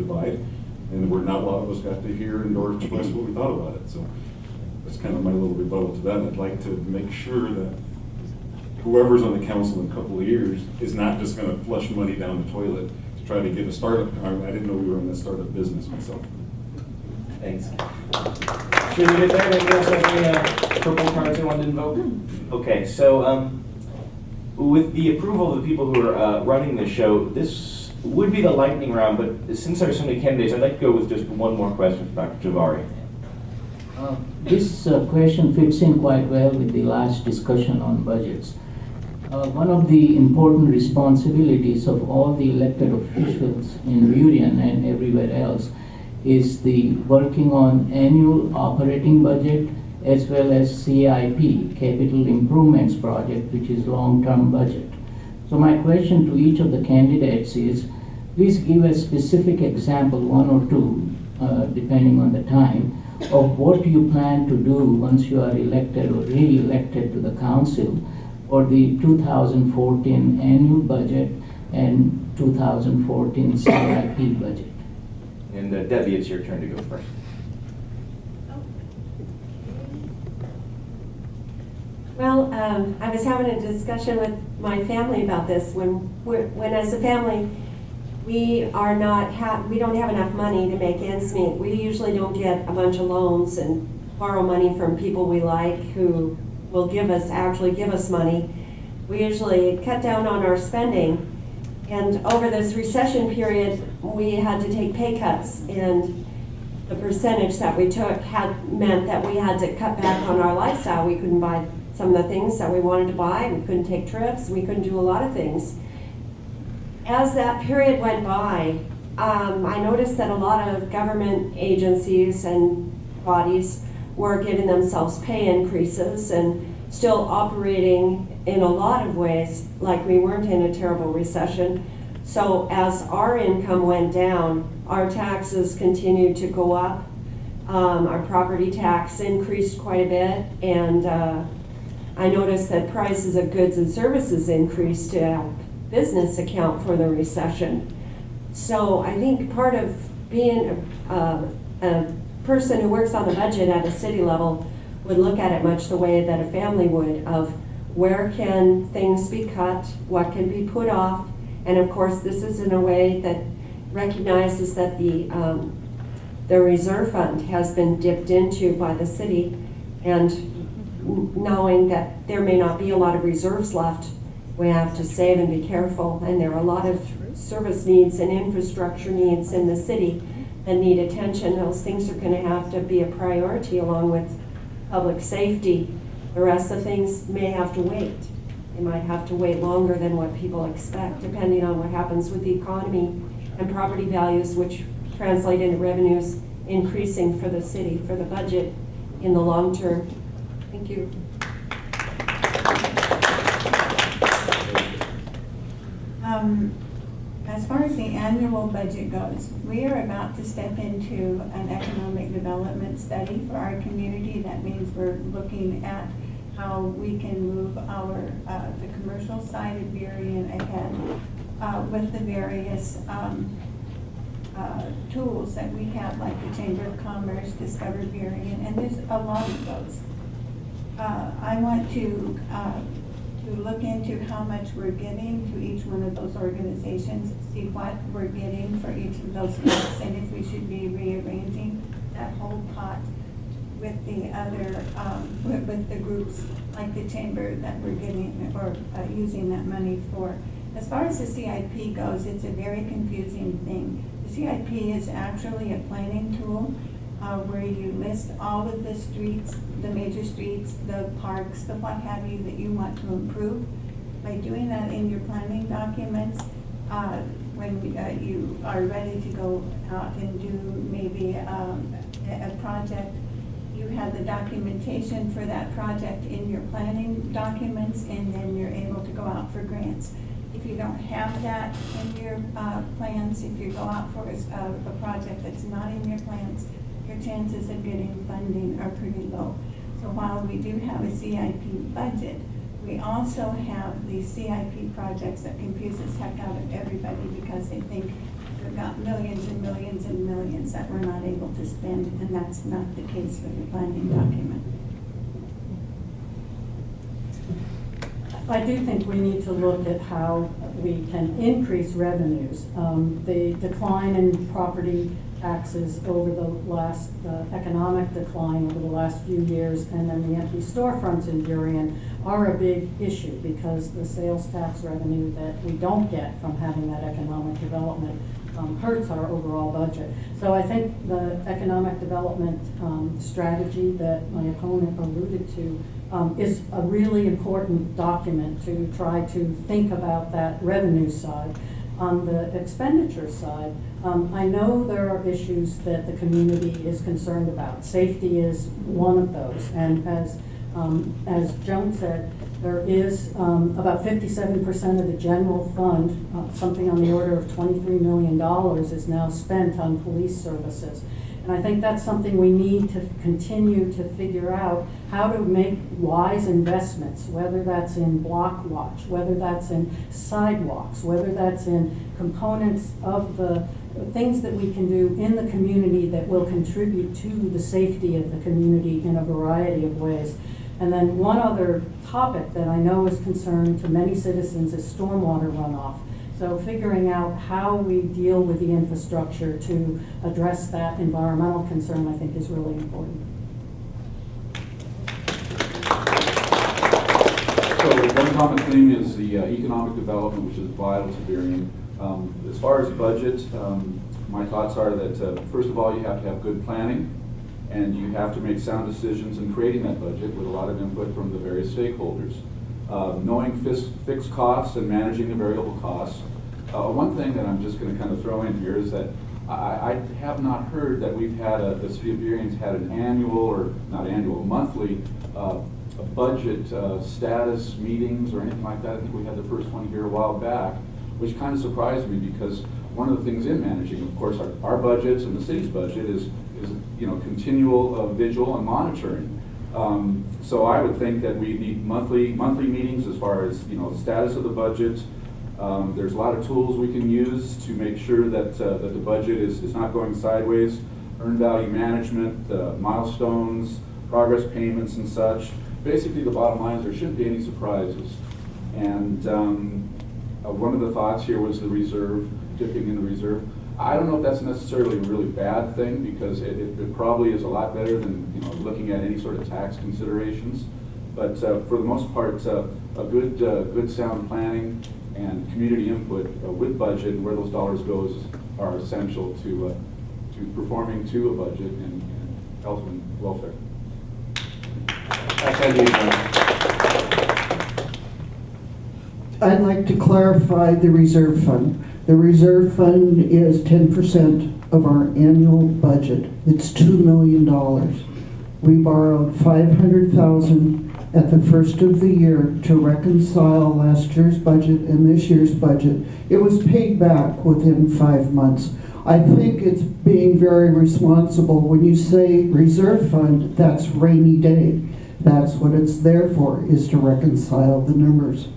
and where not a lot of us got to hear and express what we thought about it. So that's kind of my little rebuttal to that. I'd like to make sure that whoever's on the council in a couple of years is not just going to flush money down the toilet to try to get a startup. I didn't know we were in the startup business myself. Thanks. Should we get there? Anybody else have any purple cards they wanted to invoke? Okay, so with the approval of the people who are running this show, this would be the lightning round, but since there are so many candidates, I'd like to go with just one more question for Dr. Javari. This question fits in quite well with the last discussion on budgets. One of the important responsibilities of all the elected officials in Burien and everywhere else is the working on annual operating budget as well as CIP, Capital Improvements Project, which is long-term budget. So my question to each of the candidates is, please give a specific example, one or two, depending on the time, of what you plan to do once you are elected or re-elected to the council for the 2014 annual budget and 2014 CIP budget. And Debbie, it's your turn to go first. Well, I was having a discussion with my family about this. When as a family, we don't have enough money to make ends meet. We usually don't get a bunch of loans and borrow money from people we like who will actually give us money. We usually cut down on our spending. And over this recession period, we had to take pay cuts, and the percentage that we took meant that we had to cut back on our lifestyle. We couldn't buy some of the things that we wanted to buy. We couldn't take trips. We couldn't do a lot of things. As that period went by, I noticed that a lot of government agencies and bodies were giving themselves pay increases and still operating in a lot of ways like we weren't in a terrible recession. So as our income went down, our taxes continued to go up. Our property tax increased quite a bit, and I noticed that prices of goods and services increased to help business account for the recession. So I think part of being a person who works on the budget at a city level would look at it much the way that a family would, of where can things be cut, what can be put off, and of course this is in a way that recognizes that the reserve fund has been dipped into by the city, and knowing that there may not be a lot of reserves left, we have to save and be careful, and there are a lot of service needs and infrastructure needs in the city that need attention. Those things are going to have to be a priority along with public safety. The rest of things may have to wait. They might have to wait longer than what people expect, depending on what happens with the economy and property values, which translate into revenues increasing for the city, for the budget in the long term. Thank you. As far as the annual budget goes, we are about to step into an economic development study for our community. That means we're looking at how we can move the commercial side of Burien ahead with the various tools that we have, like the Chamber of Commerce, Discover Burien, and there's a lot of those. I want to look into how much we're giving to each one of those organizations, see what we're getting for each of those groups, and if we should be rearranging that whole pot with the other, with the groups like the chamber that we're getting or using that money for. As far as the CIP goes, it's a very confusing thing. The CIP is actually a planning tool where you list all of the streets, the major streets, the parks, the what have you that you want to improve. By doing that in your planning documents, when you are ready to go out and do maybe a project, you have the documentation for that project in your planning documents, and then you're able to go out for grants. If you don't have that in your plans, if you go out for a project that's not in your plans, your chances of getting funding are pretty low. So while we do have a CIP budget, we also have these CIP projects that confuse the heck out of everybody because they think we've got millions and millions and millions that we're not able to spend, and that's not the case for the planning document. I do think we need to look at how we can increase revenues. The decline in property taxes over the last economic decline over the last few years, and then the empty storefronts in Burien are a big issue because the sales tax revenue that we don't get from having that economic development hurts our overall budget. So I think the economic development strategy that my opponent alluded to is a really important document to try to think about that revenue side. On the expenditure side, I know there are issues that the community is concerned about. Safety is one of those, and as Joan said, there is about 57% of the general fund, something on the order of $23 million, is now spent on police services. And I think that's something we need to continue to figure out how to make wise investments, whether that's in block watch, whether that's in sidewalks, whether that's in components of the things that we can do in the community that will contribute to the safety of the community in a variety of ways. And then one other topic that I know is concern to many citizens is stormwater runoff. So figuring out how we deal with the infrastructure to address that environmental concern, I think, is really important. So one common theme is the economic development, which is vital to Burien. As far as budget, my thoughts are that first of all, you have to have good planning, and you have to make sound decisions in creating that budget with a lot of input from the various stakeholders. Knowing fixed costs and managing the variable costs. One thing that I'm just going to kind of throw in here is that I have not heard that we've had the City of Burien's had an annual, or not annual, monthly budget status meetings or anything like that. I think we had the first one here a while back, which kind of surprised me because one of the things in managing, of course, our budgets and the city's budget is continual vigil and monitoring. So I would think that we need monthly meetings as far as the status of the budget. There's a lot of tools we can use to make sure that the budget is not going sideways. Earned value management, milestones, progress payments, and such. Basically, the bottom line is there shouldn't be any surprises. And one of the thoughts here was the reserve, dipping in the reserve. I don't know if that's necessarily a really bad thing because it probably is a lot better than looking at any sort of tax considerations. But for the most part, a good sound planning and community input with budget and where those dollars goes are essential to performing to a budget and health and welfare. I'd like to clarify the reserve fund. The reserve fund is 10% of our annual budget. It's $2 million. We borrowed $500,000 at the first of the year to reconcile last year's budget and this year's budget. It was paid back within 5 months. I think it's being very responsible. When you say reserve fund, that's rainy day. That's what it's there for, is to reconcile the numbers.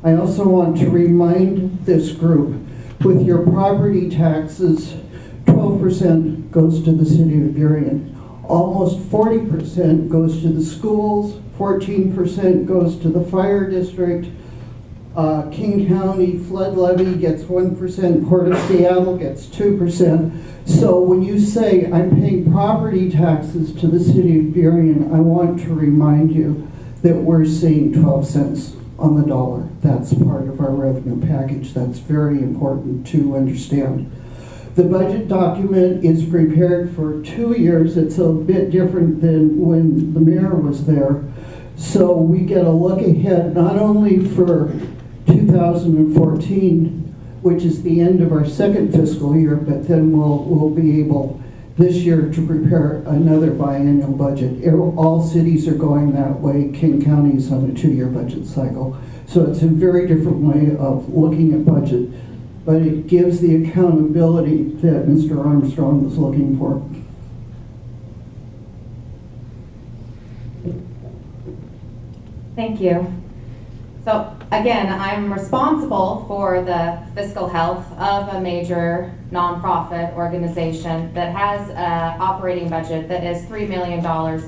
I also want to remind this group, with your property taxes, 12% goes to the city of Burien. Almost 40% goes to the schools, 14% goes to the fire district. King County flood levy gets 1%, Port of Seattle gets 2%. So when you say I'm paying property taxes to the city of Burien, I want to remind you that we're seeing 12 cents on the dollar. That's part of our revenue package. That's very important to understand. The budget document is prepared for 2 years. It's a bit different than when the mayor was there. So we get a look ahead not only for 2014, which is the end of our second fiscal year, but then we'll be able this year to prepare another biannual budget. All cities are going that way. King County is on a 2-year budget cycle. So it's a very different way of looking at budget, but it gives the accountability that Mr. Armstrong was looking for. Thank you. So again, I'm responsible for the fiscal health of a major nonprofit organization that has an operating budget that is $3 million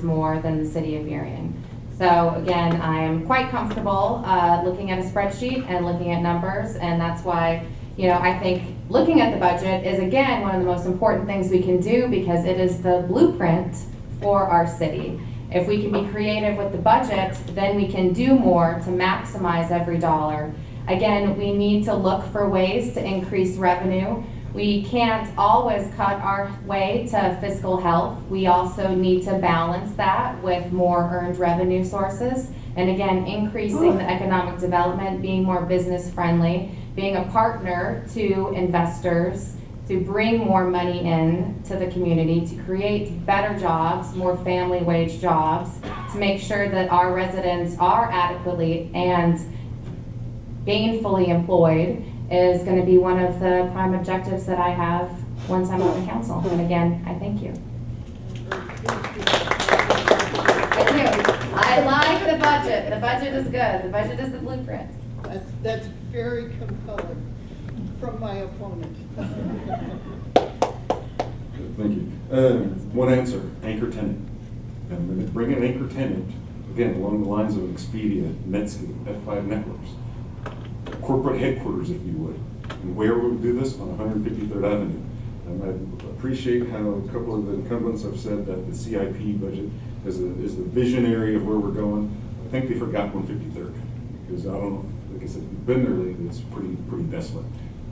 more than the city of Burien. So again, I am quite comfortable looking at a spreadsheet and looking at numbers, and that's why I think looking at the budget is, again, one of the most important things we can do because it is the blueprint for our city. If we can be creative with the budget, then we can do more to maximize every dollar. Again, we need to look for ways to increase revenue. We can't always cut our way to fiscal health. We also need to balance that with more earned revenue sources. And again, increasing the economic development, being more business friendly, being a partner to investors, to bring more money in to the community, to create better jobs, more family wage jobs, to make sure that our residents are adequately and gainfully employed is going to be one of the prime objectives that I have once I'm on the council. And again, I thank you. I do. I like the budget. The budget is good. The budget is the blueprint. That's very compelling from my opponent. Thank you. One answer, anchor tenant. And when they bring an anchor tenant, again, along the lines of Expedia, Netscape, F5 Networks, corporate headquarters, if you would. And where would we do this? On 153rd Avenue. And I appreciate how a couple of the incumbents have said that the CIP budget is the visionary of where we're going. I think they forgot 153rd, because I don't know, like I said, you've been there lately, it's pretty desolate.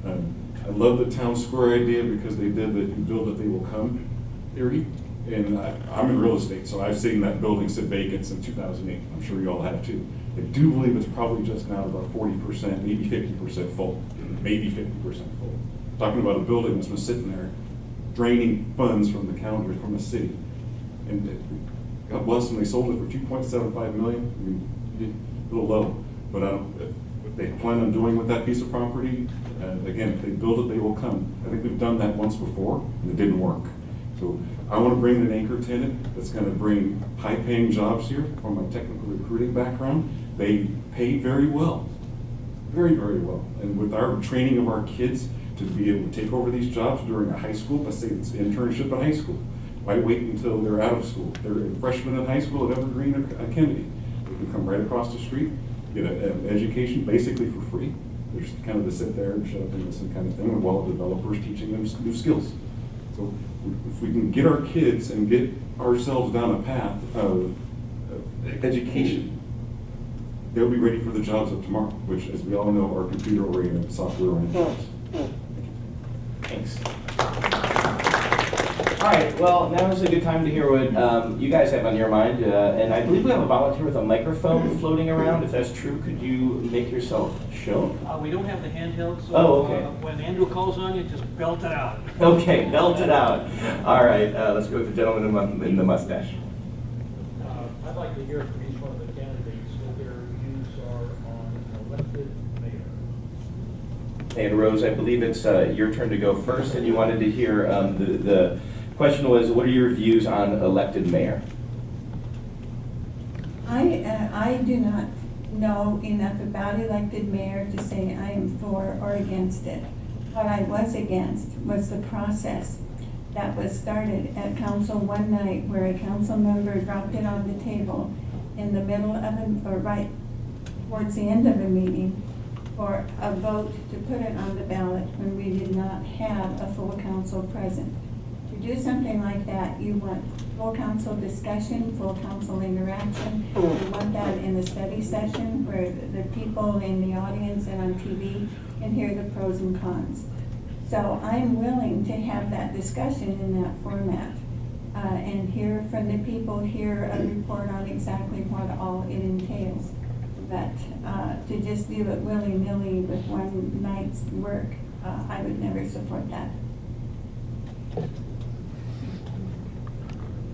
I love the town square idea because they did the "you build it, they will come" theory. And I'm in real estate, so I've seen that building sit vacant since 2008. I'm sure you all have too. I do believe it's probably just now about 40%, maybe 50% full, maybe 50% full. Talking about a building that's been sitting there, draining funds from the county, from the city. And God bless them, they sold it for $2.75 million. I mean, a little low, but I don't, what they plan on doing with that piece of property, again, if they build it, they will come. I think we've done that once before, and it didn't work. So I want to bring an anchor tenant that's going to bring high-paying jobs here from my technical recruiting background. They pay very well, very, very well. And with our training of our kids to be able to take over these jobs during a high school, let's say it's an internship at high school. Why wait until they're out of school? They're a freshman in high school at Evergreen or at Kennedy. They can come right across the street, get an education basically for free. There's kind of the sit there and shut up and listen kind of thing, while developers teaching them new skills. So if we can get our kids and get ourselves down a path of education, they'll be ready for the jobs of tomorrow, which, as we all know, are computer-oriented, software-oriented jobs. Thanks. All right, well, now is a good time to hear what you guys have on your mind. And I believe we have a volunteer with a microphone floating around. If that's true, could you make yourself shown? We don't have the handheld, so okay. When Andrew calls on you, just belt it out. Okay, belt it out. All right, let's go with the gentleman in the mustache. I'd like to hear from each one of the candidates what their views are on elected mayor. And Rose, I believe it's your turn to go first, and you wanted to hear, the question was, what are your views on elected mayor? I do not know enough about elected mayor to say I am for or against it. What I was against was the process that was started at council one night where a council member dropped it on the table in the middle of or right towards the end of a meeting for a vote to put it on the ballot when we did not have a full council present. To do something like that, you want full council discussion, full council interaction. You want that in a study session where the people in the audience and on TV can hear the pros and cons. So I'm willing to have that discussion in that format and hear from the people, hear a report on exactly what all it entails. But to just do it willy-nilly with one night's work, I would never support that.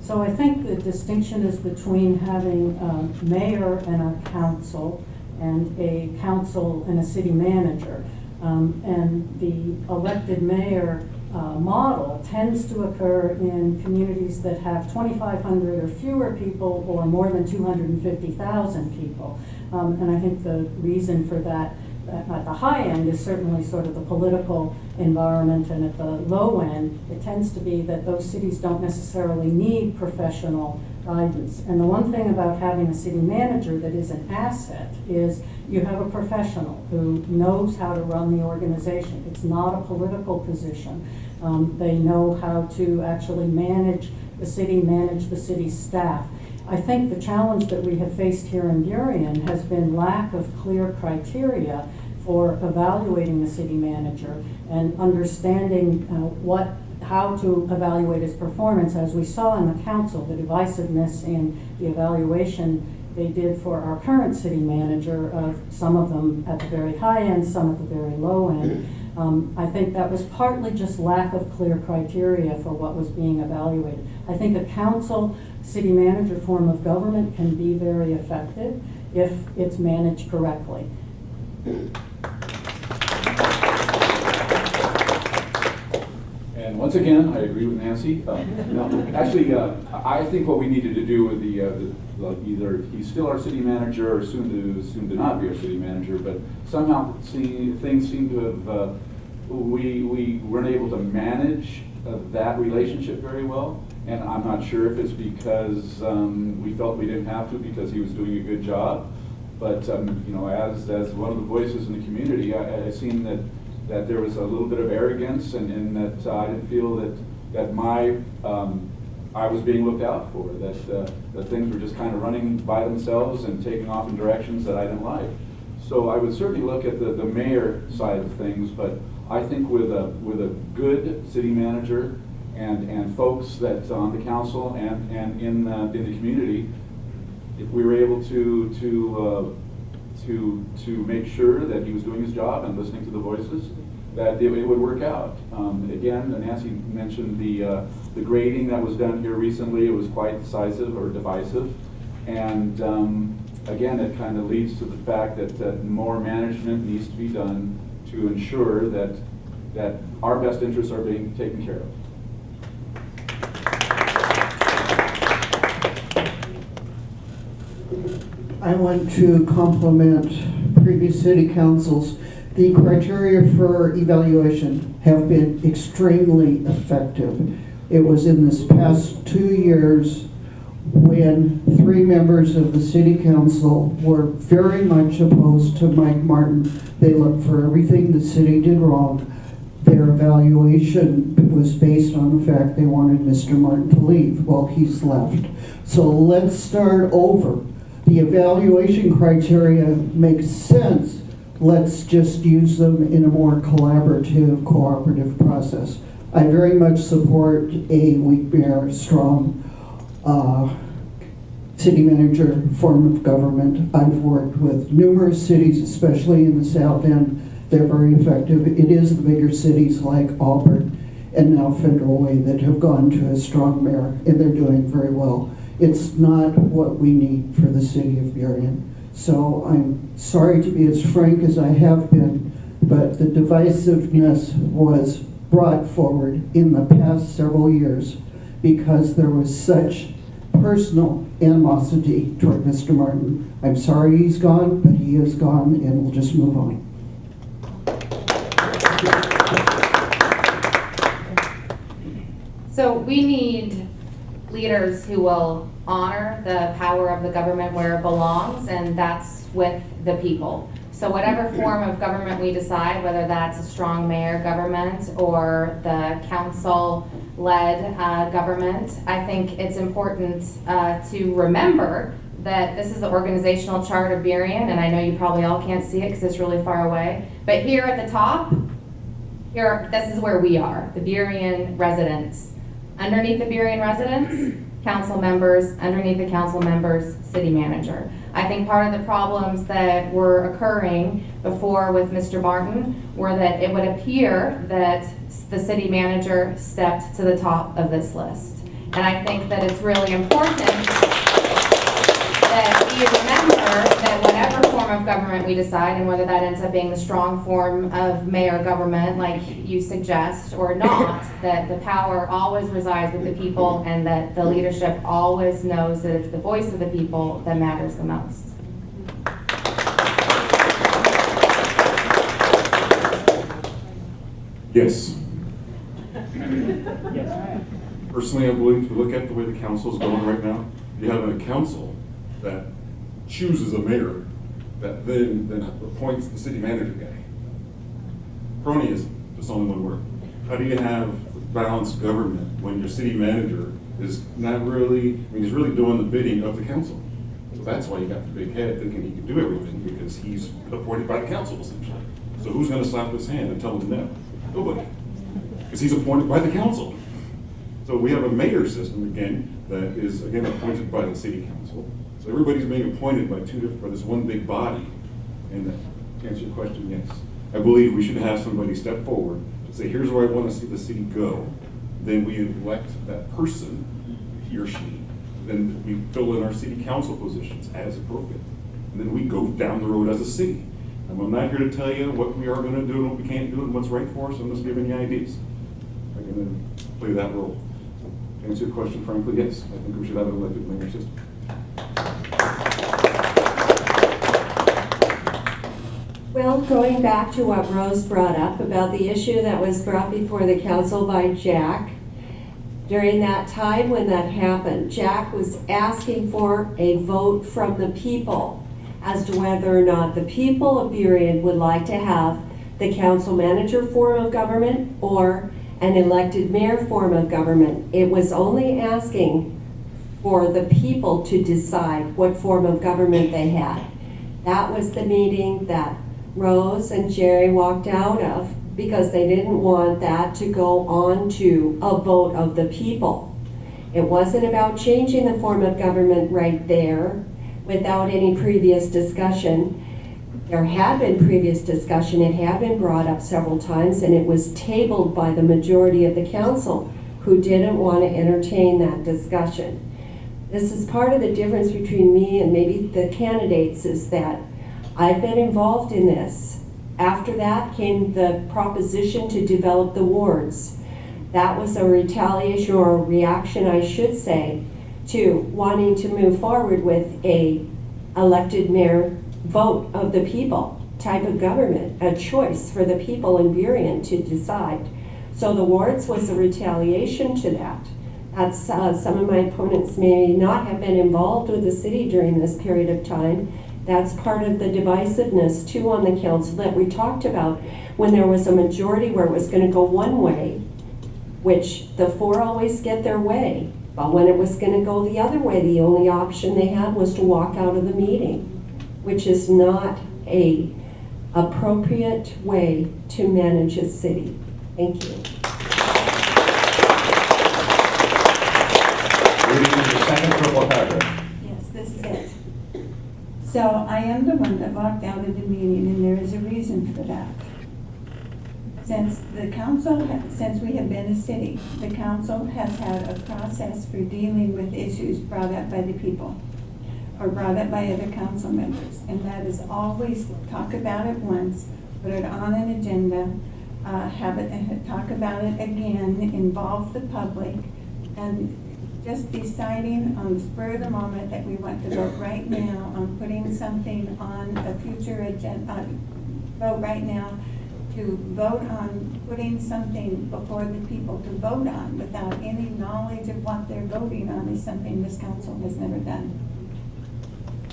So I think the distinction is between having a mayor and a council and a city manager. And the elected mayor model tends to occur in communities that have 2,500 or fewer people or more than 250,000 people. And I think the reason for that at the high end is certainly sort of the political environment, and at the low end, it tends to be that those cities don't necessarily need professional guidance. And the one thing about having a city manager that is an asset is you have a professional who knows how to run the organization. It's not a political position. They know how to actually manage the city staff. I think the challenge that we have faced here in Burien has been lack of clear criteria for evaluating the city manager and understanding how to evaluate his performance. As we saw in the council, the divisiveness in the evaluation they did for our current city manager, some of them at the very high end, some at the very low end. I think that was partly just lack of clear criteria for what was being evaluated. I think a council city manager form of government can be very effective if it's managed correctly. And once again, I agree with Nancy. Actually, I think what we needed to do with either he's still our city manager or soon to not be our city manager, but somehow things seem to have, we weren't able to manage that relationship very well. And I'm not sure if it's because we felt we didn't have to because he was doing a good job. But you know, as one of the voices in the community, I seen that there was a little bit of arrogance, and that I didn't feel that I was being looked out for, that things were just kind of running by themselves and taking off in directions that I didn't like. So I would certainly look at the mayor side of things, but I think with a good city manager and folks that on the council and in the community, if we were able to make sure that he was doing his job and listening to the voices, that it would work out. Again, Nancy mentioned the grading that was done here recently. It was quite decisive or divisive, and again, it kind of leads to the fact that more management needs to be done to ensure that our best interests are being taken care of. I want to compliment previous city councils. The criteria for evaluation have been extremely effective. It was in this past 2 years when 3 members of the city council were very much opposed to Mike Martin. They looked for everything the city did wrong. Their evaluation was based on the fact they wanted Mr. Martin to leave. Well, he's left. So let's start over. The evaluation criteria makes sense. Let's just use them in a more collaborative, cooperative process. I very much support a weak mayor, strong city manager form of government. I've worked with numerous cities, especially in the South End. They're very effective. It is the bigger cities like Auburn and now Federal Way that have gone to a strong mayor, and they're doing very well. It's not what we need for the city of Burien. So I'm sorry to be as frank as I have been, but the divisiveness was brought forward in the past several years because there was such personal animosity toward Mr. Martin. I'm sorry he's gone, but he is gone, and we'll just move on. So we need leaders who will honor the power of the government where it belongs, and that's with the people. So whatever form of government we decide, whether that's a strong mayor government or the council-led government, I think it's important to remember that this is the organizational chart of Burien, and I know you probably all can't see it because it's really far away, but here at the top, this is where we are, the Burien residents. Underneath the Burien residents, council members, underneath the council members, city manager. I think part of the problems that were occurring before with Mr. Martin were that it would appear that the city manager stepped to the top of this list. And I think that it's really important that we remember that whatever form of government we decide, and whether that ends up being the strong form of mayor government like you suggest or not, that the power always resides with the people, and that the leadership always knows that it's the voice of the people that matters the most. Yes. Personally, I believe if you look at the way the council is going right now, You have a council that chooses a mayor that then appoints the city manager guy. Cronyism, just only one word. How do you have balanced government when your city manager is not really, I mean, he's really doing the bidding of the council? So that's why you got the big head thinking he can do everything, because he's appointed by the council essentially. So who's gonna slap his hand and tell him no? Nobody. Because he's appointed by the council. So we have a mayor system again that is again appointed by the city council. So everybody's being appointed by this one big body. And to answer your question, yes. I believe we should have somebody step forward to say, here's where I want to see the city go. Then we elect that person, he or she. Then we fill in our city council positions as appropriate. And then we go down the road as a city. And I'm not here to tell you what we are going to do and what we can't do and what's right for us. I'm just giving you ideas. I'm going to play that role. So to answer your question, frankly, yes. I think we should have an elected mayor system. Well, going back to what Rose brought up about the issue that was brought before the council by Jack, during that time when that happened, Jack was asking for a vote from the people as to whether or not the people of Burien would like to have the council manager form of government or an elected mayor form of government. It was only asking for the people to decide what form of government they had. That was the meeting that Rose and Jerry walked out of because they didn't want that to go on to a vote of the people. It wasn't about changing the form of government right there without any previous discussion. There had been previous discussion, it had been brought up several times, and it was tabled by the majority of the council who didn't want to entertain that discussion. This is part of the difference between me and maybe the candidates, is that I've been involved in this. After that came the proposition to develop the wards. That was a retaliation or a reaction, I should say, to wanting to move forward with a elected mayor vote of the people type of government, a choice for the people in Burien to decide. So the wards was a retaliation to that. That's, some of my opponents may not have been involved with the city during this period of time. That's part of the divisiveness too on the council that we talked about when there was a majority where it was going to go one way, which the four always get their way. But when it was going to go the other way, the only option they had was to walk out of the meeting, which is not a appropriate way to manage a city. Thank you. Moving to the second purple paragraph. Yes, this is it. So I am the one that walked out of the meeting, and there is a reason for that. Since the council, since we have been a city, the council has had a process for dealing with issues brought up by the people or brought up by other council members. And that is always talk about it once, put it on an agenda, have it, talk about it again, involve the public, and just deciding on the spur of the moment that we want to vote right now on putting something on a future agenda, vote right now to vote on putting something before the people to vote on without any knowledge of what they're voting on is something this council has never done.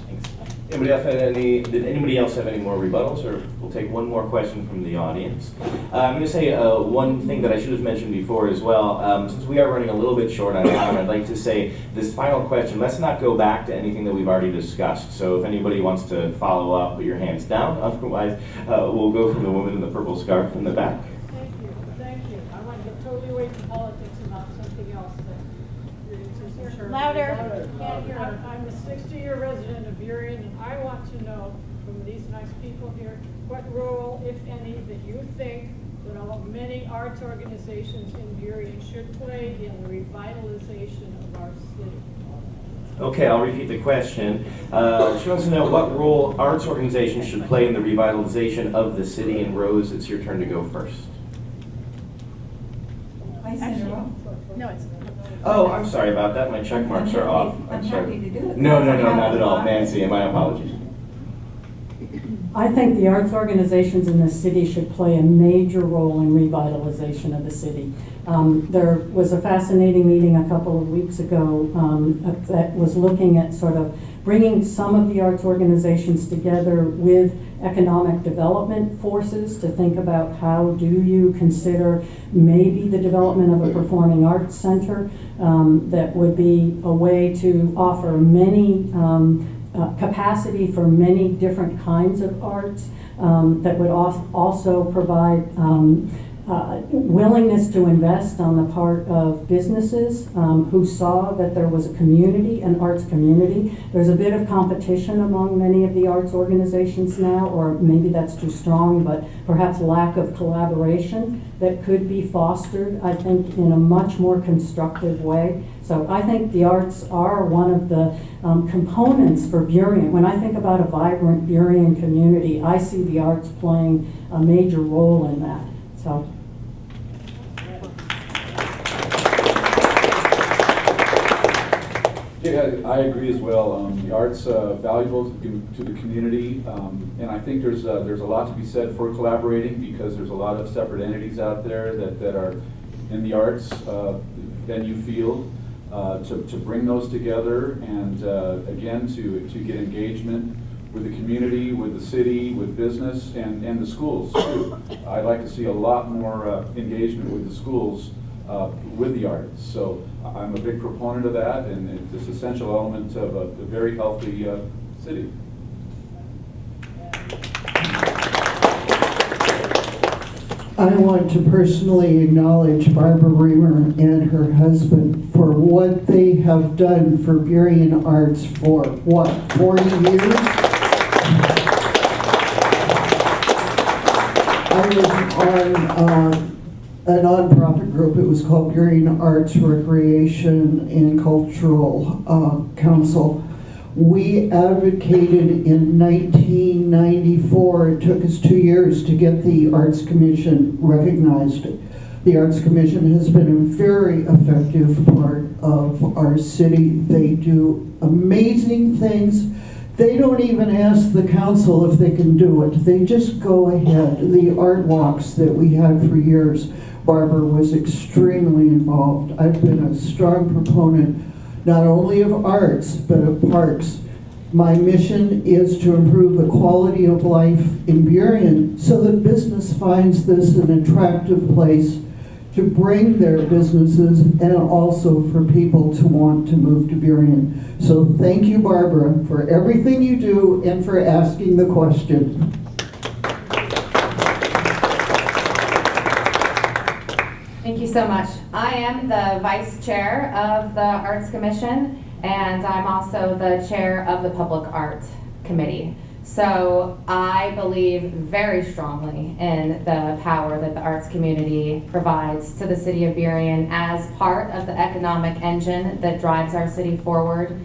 Thanks. Did anybody else have any more rebuttals, or we'll take one more question from the audience? I'm going to say one thing that I should have mentioned before as well. Since we are running a little bit short on time, I'd like to say this final question, let's not go back to anything that we've already discussed. So if anybody wants to follow up, put your hands down. Otherwise, we'll go from the woman in the purple scarf in the back. Thank you. Thank you. I want to get totally away from politics and about something else. Louder. I'm a 60-year resident of Burien, and I want to know from these nice people here what role, if any, that you think that many arts organizations in Burien should play in the revitalization of our city. Okay, I'll repeat the question. She wants to know what role arts organizations should play in the revitalization of the city. And Rose, it's your turn to go first. No, it's. Oh, I'm sorry about that. My check marks are off. I'm sorry. happy to do it. No, not at all. Nancy, and my apologies. I think the arts organizations in the city should play a major role in revitalization of the city. There was a fascinating meeting a couple of weeks ago that was looking at sort of bringing some of the arts organizations together with economic development forces to think about how do you consider maybe the development of a performing arts center that would be a way to offer many capacity for many different kinds of arts that would also provide willingness to invest on the part of businesses who saw that there was a community, an arts community. There's a bit of competition among many of the arts organizations now, or maybe that's too strong, but perhaps lack of collaboration that could be fostered, I think, in a much more constructive way. So I think the arts are one of the components for Burien. When I think about a vibrant Burien community, I see the arts playing a major role in that. So. Yeah, I agree as well. The art's valuable to the community, and I think there's a lot to be said for collaborating, because there's a lot of separate entities out there that are in the arts venue field. To bring those together and again to get engagement with the community, with the city, with business, and the schools too. I'd like to see a lot more engagement with the schools with the arts. So I'm a big proponent of that, and it's an essential element of a very healthy city. I want to personally acknowledge Barbara Reamer and her husband for what they have done for Burien Arts for, what, 40 years? I was on a nonprofit group. It was called Burien Arts Recreation and Cultural Council. We advocated in 1994. It took us 2 years to get the Arts Commission recognized. The Arts Commission has been a very effective part of our city. They do amazing things. They don't even ask the council if they can do it. They just go ahead. The art walks that we had for years, Barbara was extremely involved. I've been a strong proponent not only of arts, but of parks. My mission is to improve the quality of life in Burien so that business finds this an attractive place to bring their businesses, and also for people to want to move to Burien. So thank you, Barbara, for everything you do and for asking the question. Thank you so much. I am the vice chair of the Arts Commission, and I'm also the chair of the Public Art Committee. So I believe very strongly in the power that the arts community provides to the city of Burien as part of the economic engine that drives our city forward.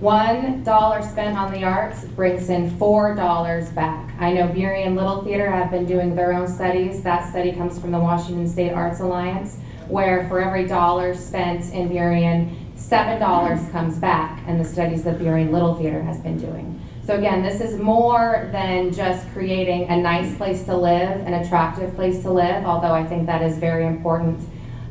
$1 spent on the arts brings in $4 back. I know Burien Little Theater have been doing their own studies. That study comes from the Washington State Arts Alliance, where for every $1 spent in Burien, $7 comes back in the studies that Burien Little Theater has been doing. So again, this is more than just creating a nice place to live, an attractive place to live, although I think that is very important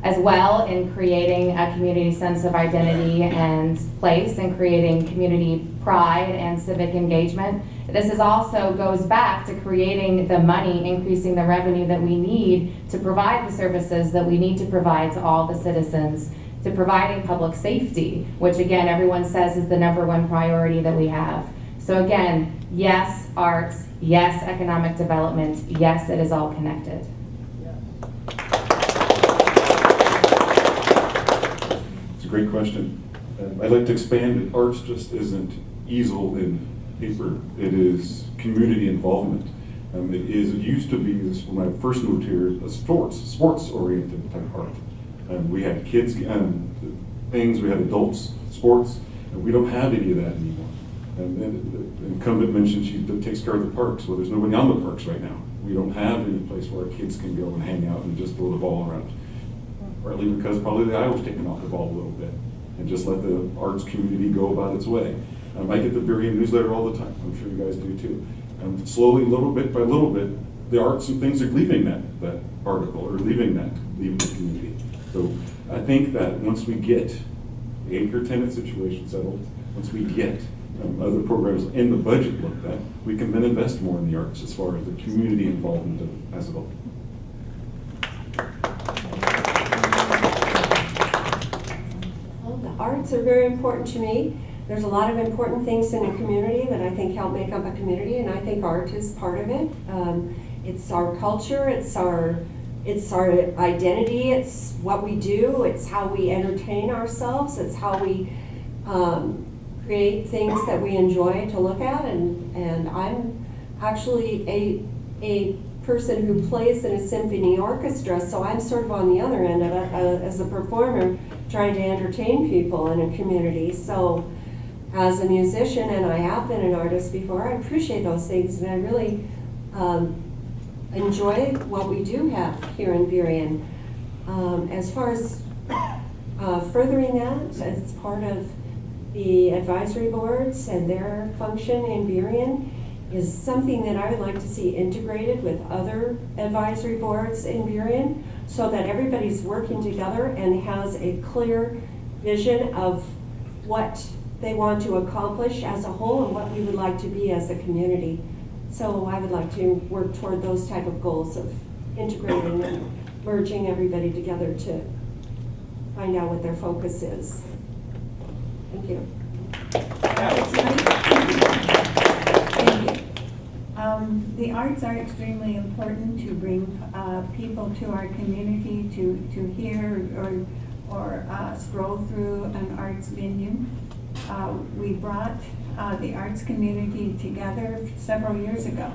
as well in creating a community sense of identity and place and creating community pride and civic engagement. This is also goes back to creating the money, increasing the revenue that we need to provide the services that we need to provide to all the citizens, to providing public safety, which again, everyone says is the #1 priority that we have. So again, yes, arts, yes, economic development, yes, it is all connected. It's a great question. I'd like to expand it. Arts just isn't easel and paper. It is community involvement. It used to be, when I first moved here, a sports-oriented type art. We had kids things, we had adults, sports, and we don't have any of that anymore. And incumbent mentioned she takes care of the parks. Well, there's nobody on the parks right now. We don't have any place where our kids can go and hang out and just throw the ball around. Partly because probably the eye was taking off the ball a little bit and just let the arts community go about its way. I get the Burien newsletter all the time. I'm sure you guys do too. And slowly, little bit by little bit, the arts and things are leaving that article or leaving the community. So I think that once we get the anchor tenant situation settled, once we get other programs in the budget looked at, we can then invest more in the arts as far as the community involvement as a whole. Well, the arts are very important to me. There's a lot of important things in a community that I think help make up a community, and I think art is part of it. It's our culture, it's our identity, it's what we do, it's how we entertain ourselves, it's how we create things that we enjoy to look at, and I'm actually a person who plays in a symphony orchestra, so I'm sort of on the other end of it as a performer, trying to entertain people in a community. So as a musician, and I have been an artist before, I appreciate those things, and I really enjoy what we do have here in Burien. As far as furthering that, as part of the advisory boards and their function in Burien is something that I would like to see integrated with other advisory boards in Burien so that everybody's working together and has a clear vision of what they want to accomplish as a whole and what we would like to be as a community. So I would like to work toward those type of goals of integrating and merging everybody together to find out what their focus is. Thank you. Thank you. The arts are extremely important to bring people to our community to hear or stroll through an arts venue. We brought the arts community together several years ago.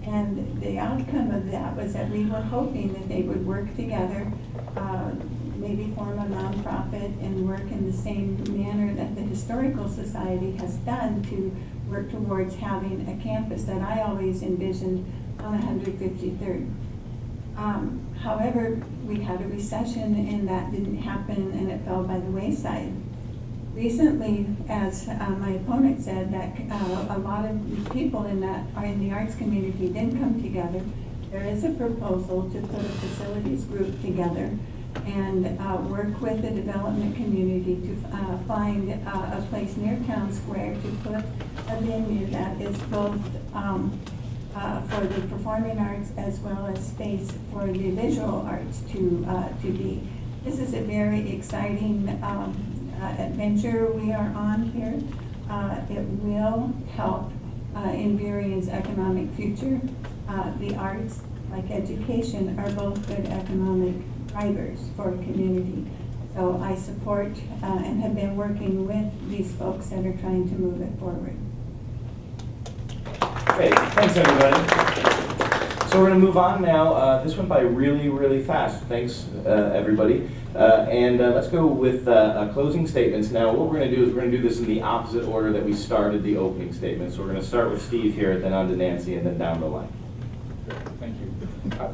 And the outcome of that was that we were hoping that they would work together, maybe form a nonprofit and work in the same manner that the Historical Society has done to work towards having a campus that I always envisioned on 153rd. However, we had a recession and that didn't happen and it fell by the wayside. Recently, as my opponent said, that a lot of people in the arts community didn't come together. There is a proposal to put a facilities group together and work with the development community to find a place near Town Square to put a venue that is both for the performing arts as well as space for the visual arts to be. This is a very exciting adventure we are on here. It will help in Burien's economic future. The arts, like education, are both good economic drivers for a community. So I support and have been working with these folks that are trying to move it forward. Great, thanks everybody. So we're going to move on now. This went by really, really fast. Thanks, everybody. And let's go with closing statements. Now, what we're going to do is we're going to do this in the opposite order that we started the opening statement. So we're going to start with Steve here, then on to Nancy, and then down the line. Thank you.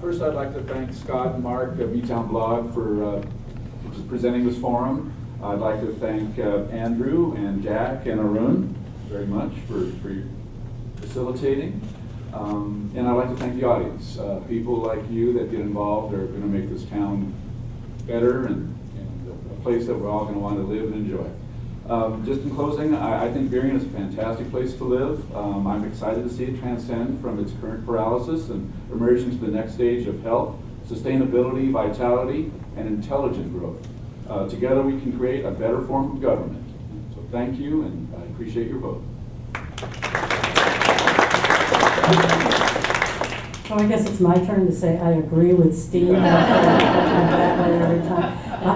First, I'd like to thank Scott and Mark of B-Town Blog for presenting this forum. I'd like to thank Andrew and Jack and Arun very much for facilitating. And I'd like to thank the audience. People like you that get involved are going to make this town better and a place that we're all going to want to live and enjoy. Just in closing, I think Burien is a fantastic place to live. I'm excited to see it transcend from its current paralysis and emerge into the next stage of health, sustainability, vitality, and intelligent growth. Together we can create a better form of government. So thank you, and I appreciate your vote. So I guess it's my turn to say I agree with Steve. That way every time.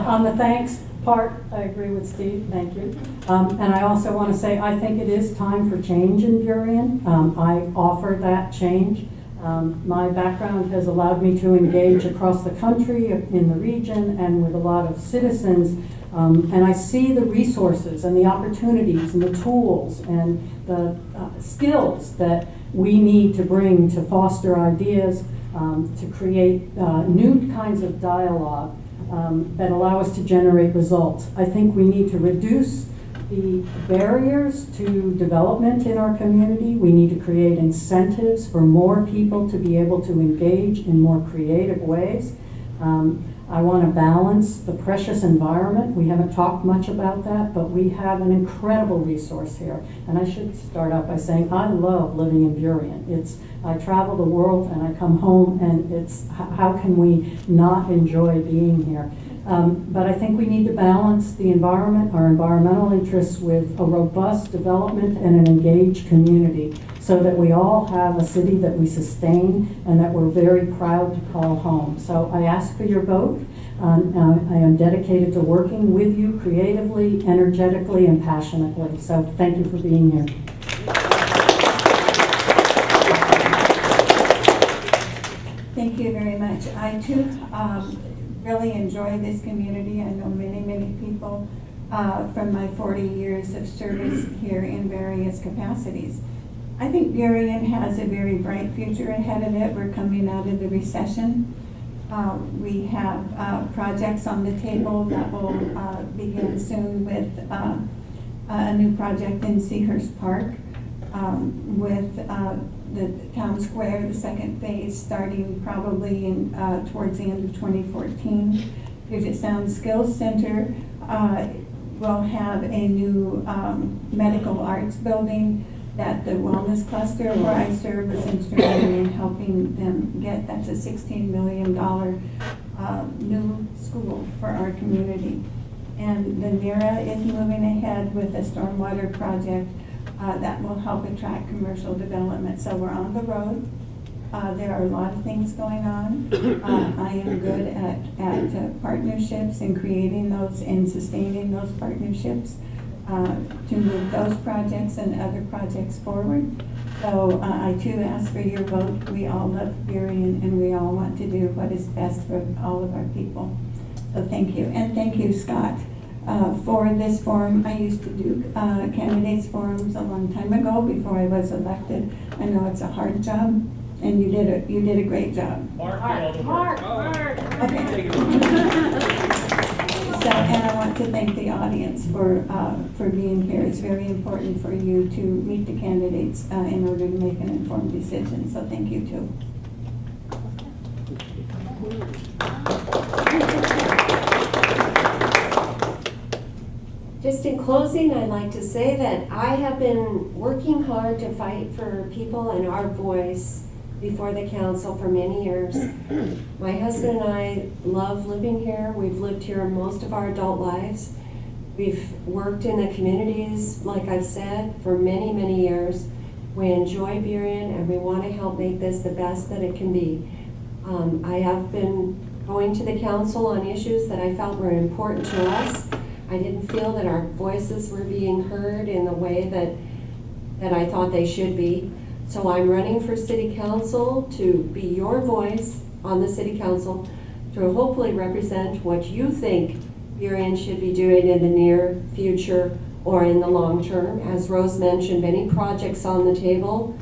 On the thanks part, I agree with Steve, thank you. And I also want to say I think it is time for change in Burien. I offer that change. My background has allowed me to engage across the country, in the region, and with a lot of citizens. And I see the resources and the opportunities and the tools and the skills that we need to bring to foster ideas, to create new kinds of dialogue that allow us to generate results. I think we need to reduce the barriers to development in our community. We need to create incentives for more people to be able to engage in more creative ways. I want to balance the precious environment. We haven't talked much about that, but we have an incredible resource here. And I should start out by saying I love living in Burien. I travel the world and I come home, and it's how can we not enjoy being here? But I think we need to balance the environment, our environmental interests, with a robust development and an engaged community, so that we all have a city that we sustain and that we're very proud to call home. So I ask for your vote. I am dedicated to working with you creatively, energetically, and passionately. So thank you for being here. Thank you very much. I too really enjoy this community. I know many, many people from my 40 years of service here in various capacities. I think Burien has a very bright future ahead of it. We're coming out of the recession. We have projects on the table that will begin soon with a new project in Seahurst Park, with the town square, the second phase, starting probably in towards the end of 2014. Puget Sound Skills Center will have a new medical arts building that the wellness cluster where I serve is instrumental in helping them get. That's a $16 million new school for our community. And the NERA is moving ahead with a stormwater project that will help attract commercial development. So we're on the road. There are a lot of things going on. I am good at partnerships and creating those and sustaining those partnerships to move those projects and other projects forward. So I too ask for your vote. We all love Burien and we all want to do what is best for all of our people. So thank you. And thank you, Scott, for this forum. I used to do candidates forums a long time ago before I was elected. I know it's a hard job, and you did a great job. Mark. Okay. So, and I want to thank the audience for being here. It's very important for you to meet the candidates in order to make an informed decision. So thank you too. Just in closing, I'd like to say that I have been working hard to fight for people and our voice before the council for many years. My husband and I love living here. We've lived here most of our adult lives. We've worked in the communities, like I've said, for many, many years. We enjoy Burien and we want to help make this the best that it can be. I have been going to the council on issues that I felt were important to us. I didn't feel that our voices were being heard in the way that I thought they should be. So I'm running for city council to be your voice on the city council, to hopefully represent what you think Burien should be doing in the near future or in the long term. As Rose mentioned, many projects on the table.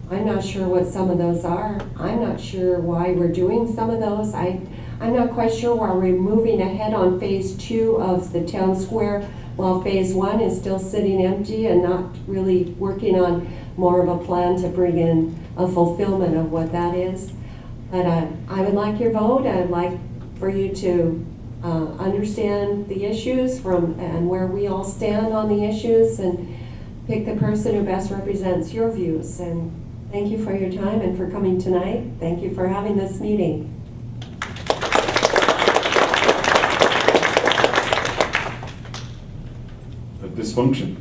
I'm not sure what some of those are. I'm not sure why we're doing some of those. I'm not quite sure why we're moving ahead on phase 2 of the town square while phase 1 is still sitting empty and not really working on more of a plan to bring in a fulfillment of what that is. But I would like your vote. I'd like for you to understand the issues and where we all stand on the issues, and pick the person who best represents your views. And thank you for your time and for coming tonight. Thank you for having this meeting. Dysfunction.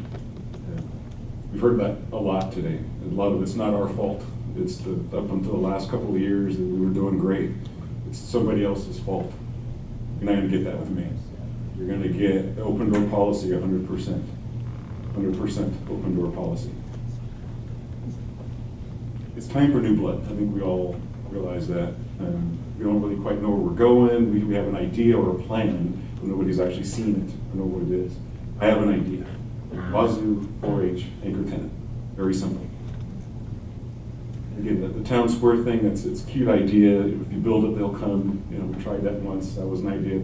We've heard that a lot today. A lot of it's not our fault. It's up until the last couple of years that we were doing great. It's somebody else's fault. You're not going to get that with me. You're going to get open door policy 100%. 100% open door policy. It's time for new blood. I think we all realize that. We don't really quite know where we're going. We have an idea or a plan, but nobody's actually seen it or know what it is. I have an idea. Wazoo, 4-H, anchor tenant. Very simple. Again, the town square thing, it's a cute idea. If you build it, they'll come. You know, we tried that once. That was an idea.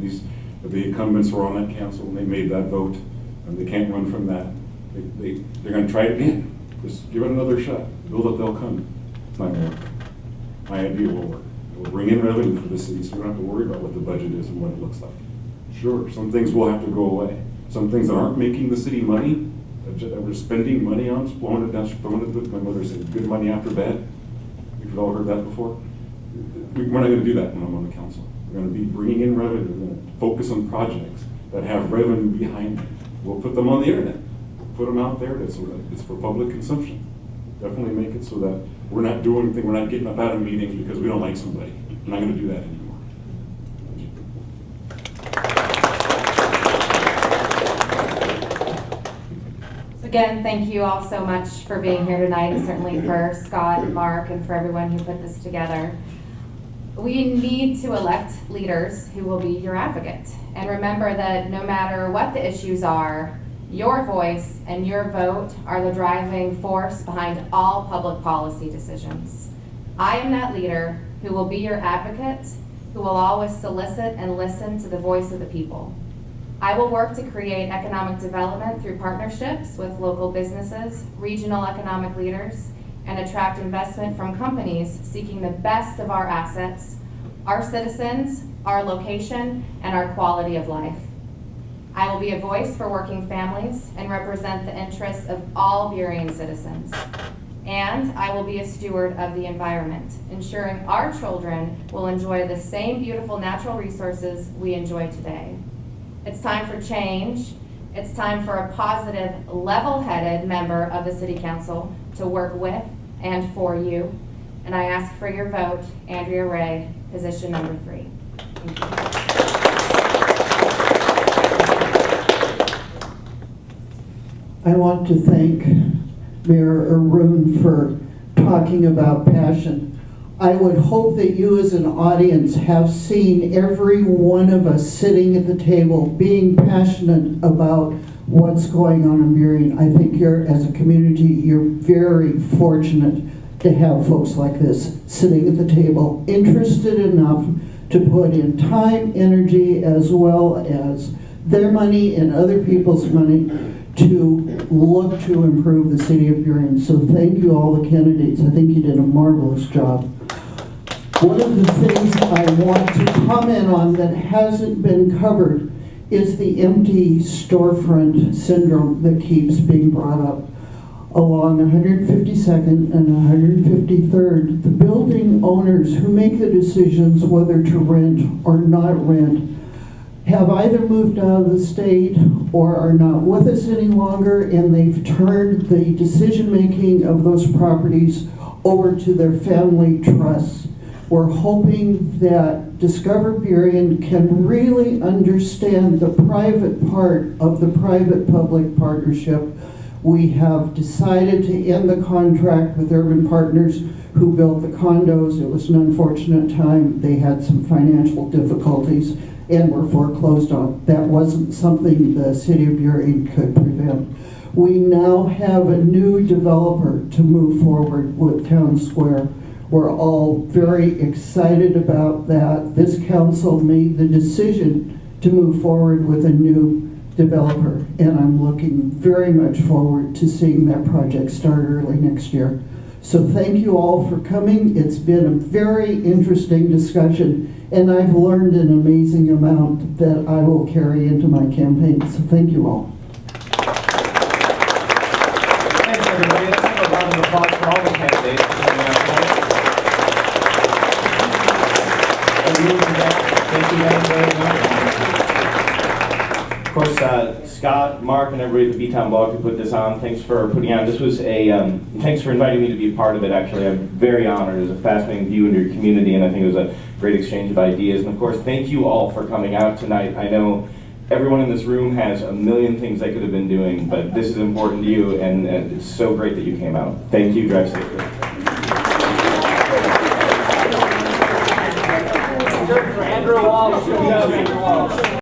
The incumbents were on that council and they made that vote. and they can't run from that. They're going to try it again. Just give it another shot. Know that they'll come. It's not going to work. My idea will work. It will bring in revenue for the city, so we don't have to worry about what the budget is and what it looks like. Sure, some things will have to go away. Some things that aren't making the city money, that we're spending money on, throwing it down, my mother said, good money after bad. We've all heard that before. We're not going to do that when I'm on the council. We're going to be bringing in revenue. We're going to focus on projects that have revenue behind them. We'll put them on the internet. We'll put them out there so that it's for public consumption. Definitely make it so that we're not doing anything, we're not getting up out of meetings because we don't like somebody. We're not going to do that anymore. Again, thank you all so much for being here tonight, and certainly for Scott and Mark and for everyone who put this together. We need to elect leaders who will be your advocate. And remember that no matter what the issues are, your voice and your vote are the driving force behind all public policy decisions. I am that leader who will be your advocate, who will always solicit and listen to the voice of the people. I will work to create economic development through partnerships with local businesses, regional economic leaders, and attract investment from companies seeking the best of our assets, our citizens, our location, and our quality of life. I will be a voice for working families and represent the interests of all Burien citizens. And I will be a steward of the environment, ensuring our children will enjoy the same beautiful natural resources we enjoy today. It's time for change. It's time for a positive, level-headed member of the City Council to work with and for you. And I ask for your vote, Andrea Reay, position number 3. Thank you. I want to thank Mayor Arun for talking about passion. I would hope that you as an audience have seen every one of us sitting at the table being passionate about what's going on in Burien. I think as a community, you're very fortunate to have folks like this sitting at the table, interested enough to put in time, energy, as well as their money and other people's money to look to improve the city of Burien. So thank you all the candidates. I think you did a marvelous job. One of the things I want to comment on that hasn't been covered is the empty storefront syndrome that keeps being brought up. Along 152nd and 153rd, the building owners who make the decisions whether to rent or not rent have either moved out of the state or are not with us any longer, and they've turned the decision-making of those properties over to their family trusts. We're hoping that Discover Burien can really understand the private part of the private-public partnership. We have decided to end the contract with Urban Partners who built the condos. It was an unfortunate time. They had some financial difficulties and were foreclosed on. That wasn't something the city of Burien could prevent. We now have a new developer to move forward with Town Square. We're all very excited about that. This council made the decision to move forward with a new developer, and I'm looking very much forward to seeing that project start early next year. So thank you all for coming. It's been a very interesting discussion, and I've learned an amazing amount that I will carry into my campaign. So thank you all. Thanks, everybody. Let's have a round of applause for all the candidates coming out tonight. Thank you guys very much. Of course, Scott, Mark, and everybody at the B-Town blog who put this on, thanks for putting on. This was thanks for inviting me to be a part of it, actually. I'm very honored. It was a fascinating view into your community, and I think it was a great exchange of ideas. And of course, thank you all for coming out tonight. I know everyone in this room has a million things they could have been doing, but this is important to you, and it's so great that you came out. Thank you. Drive safely. For Andrew Walsh.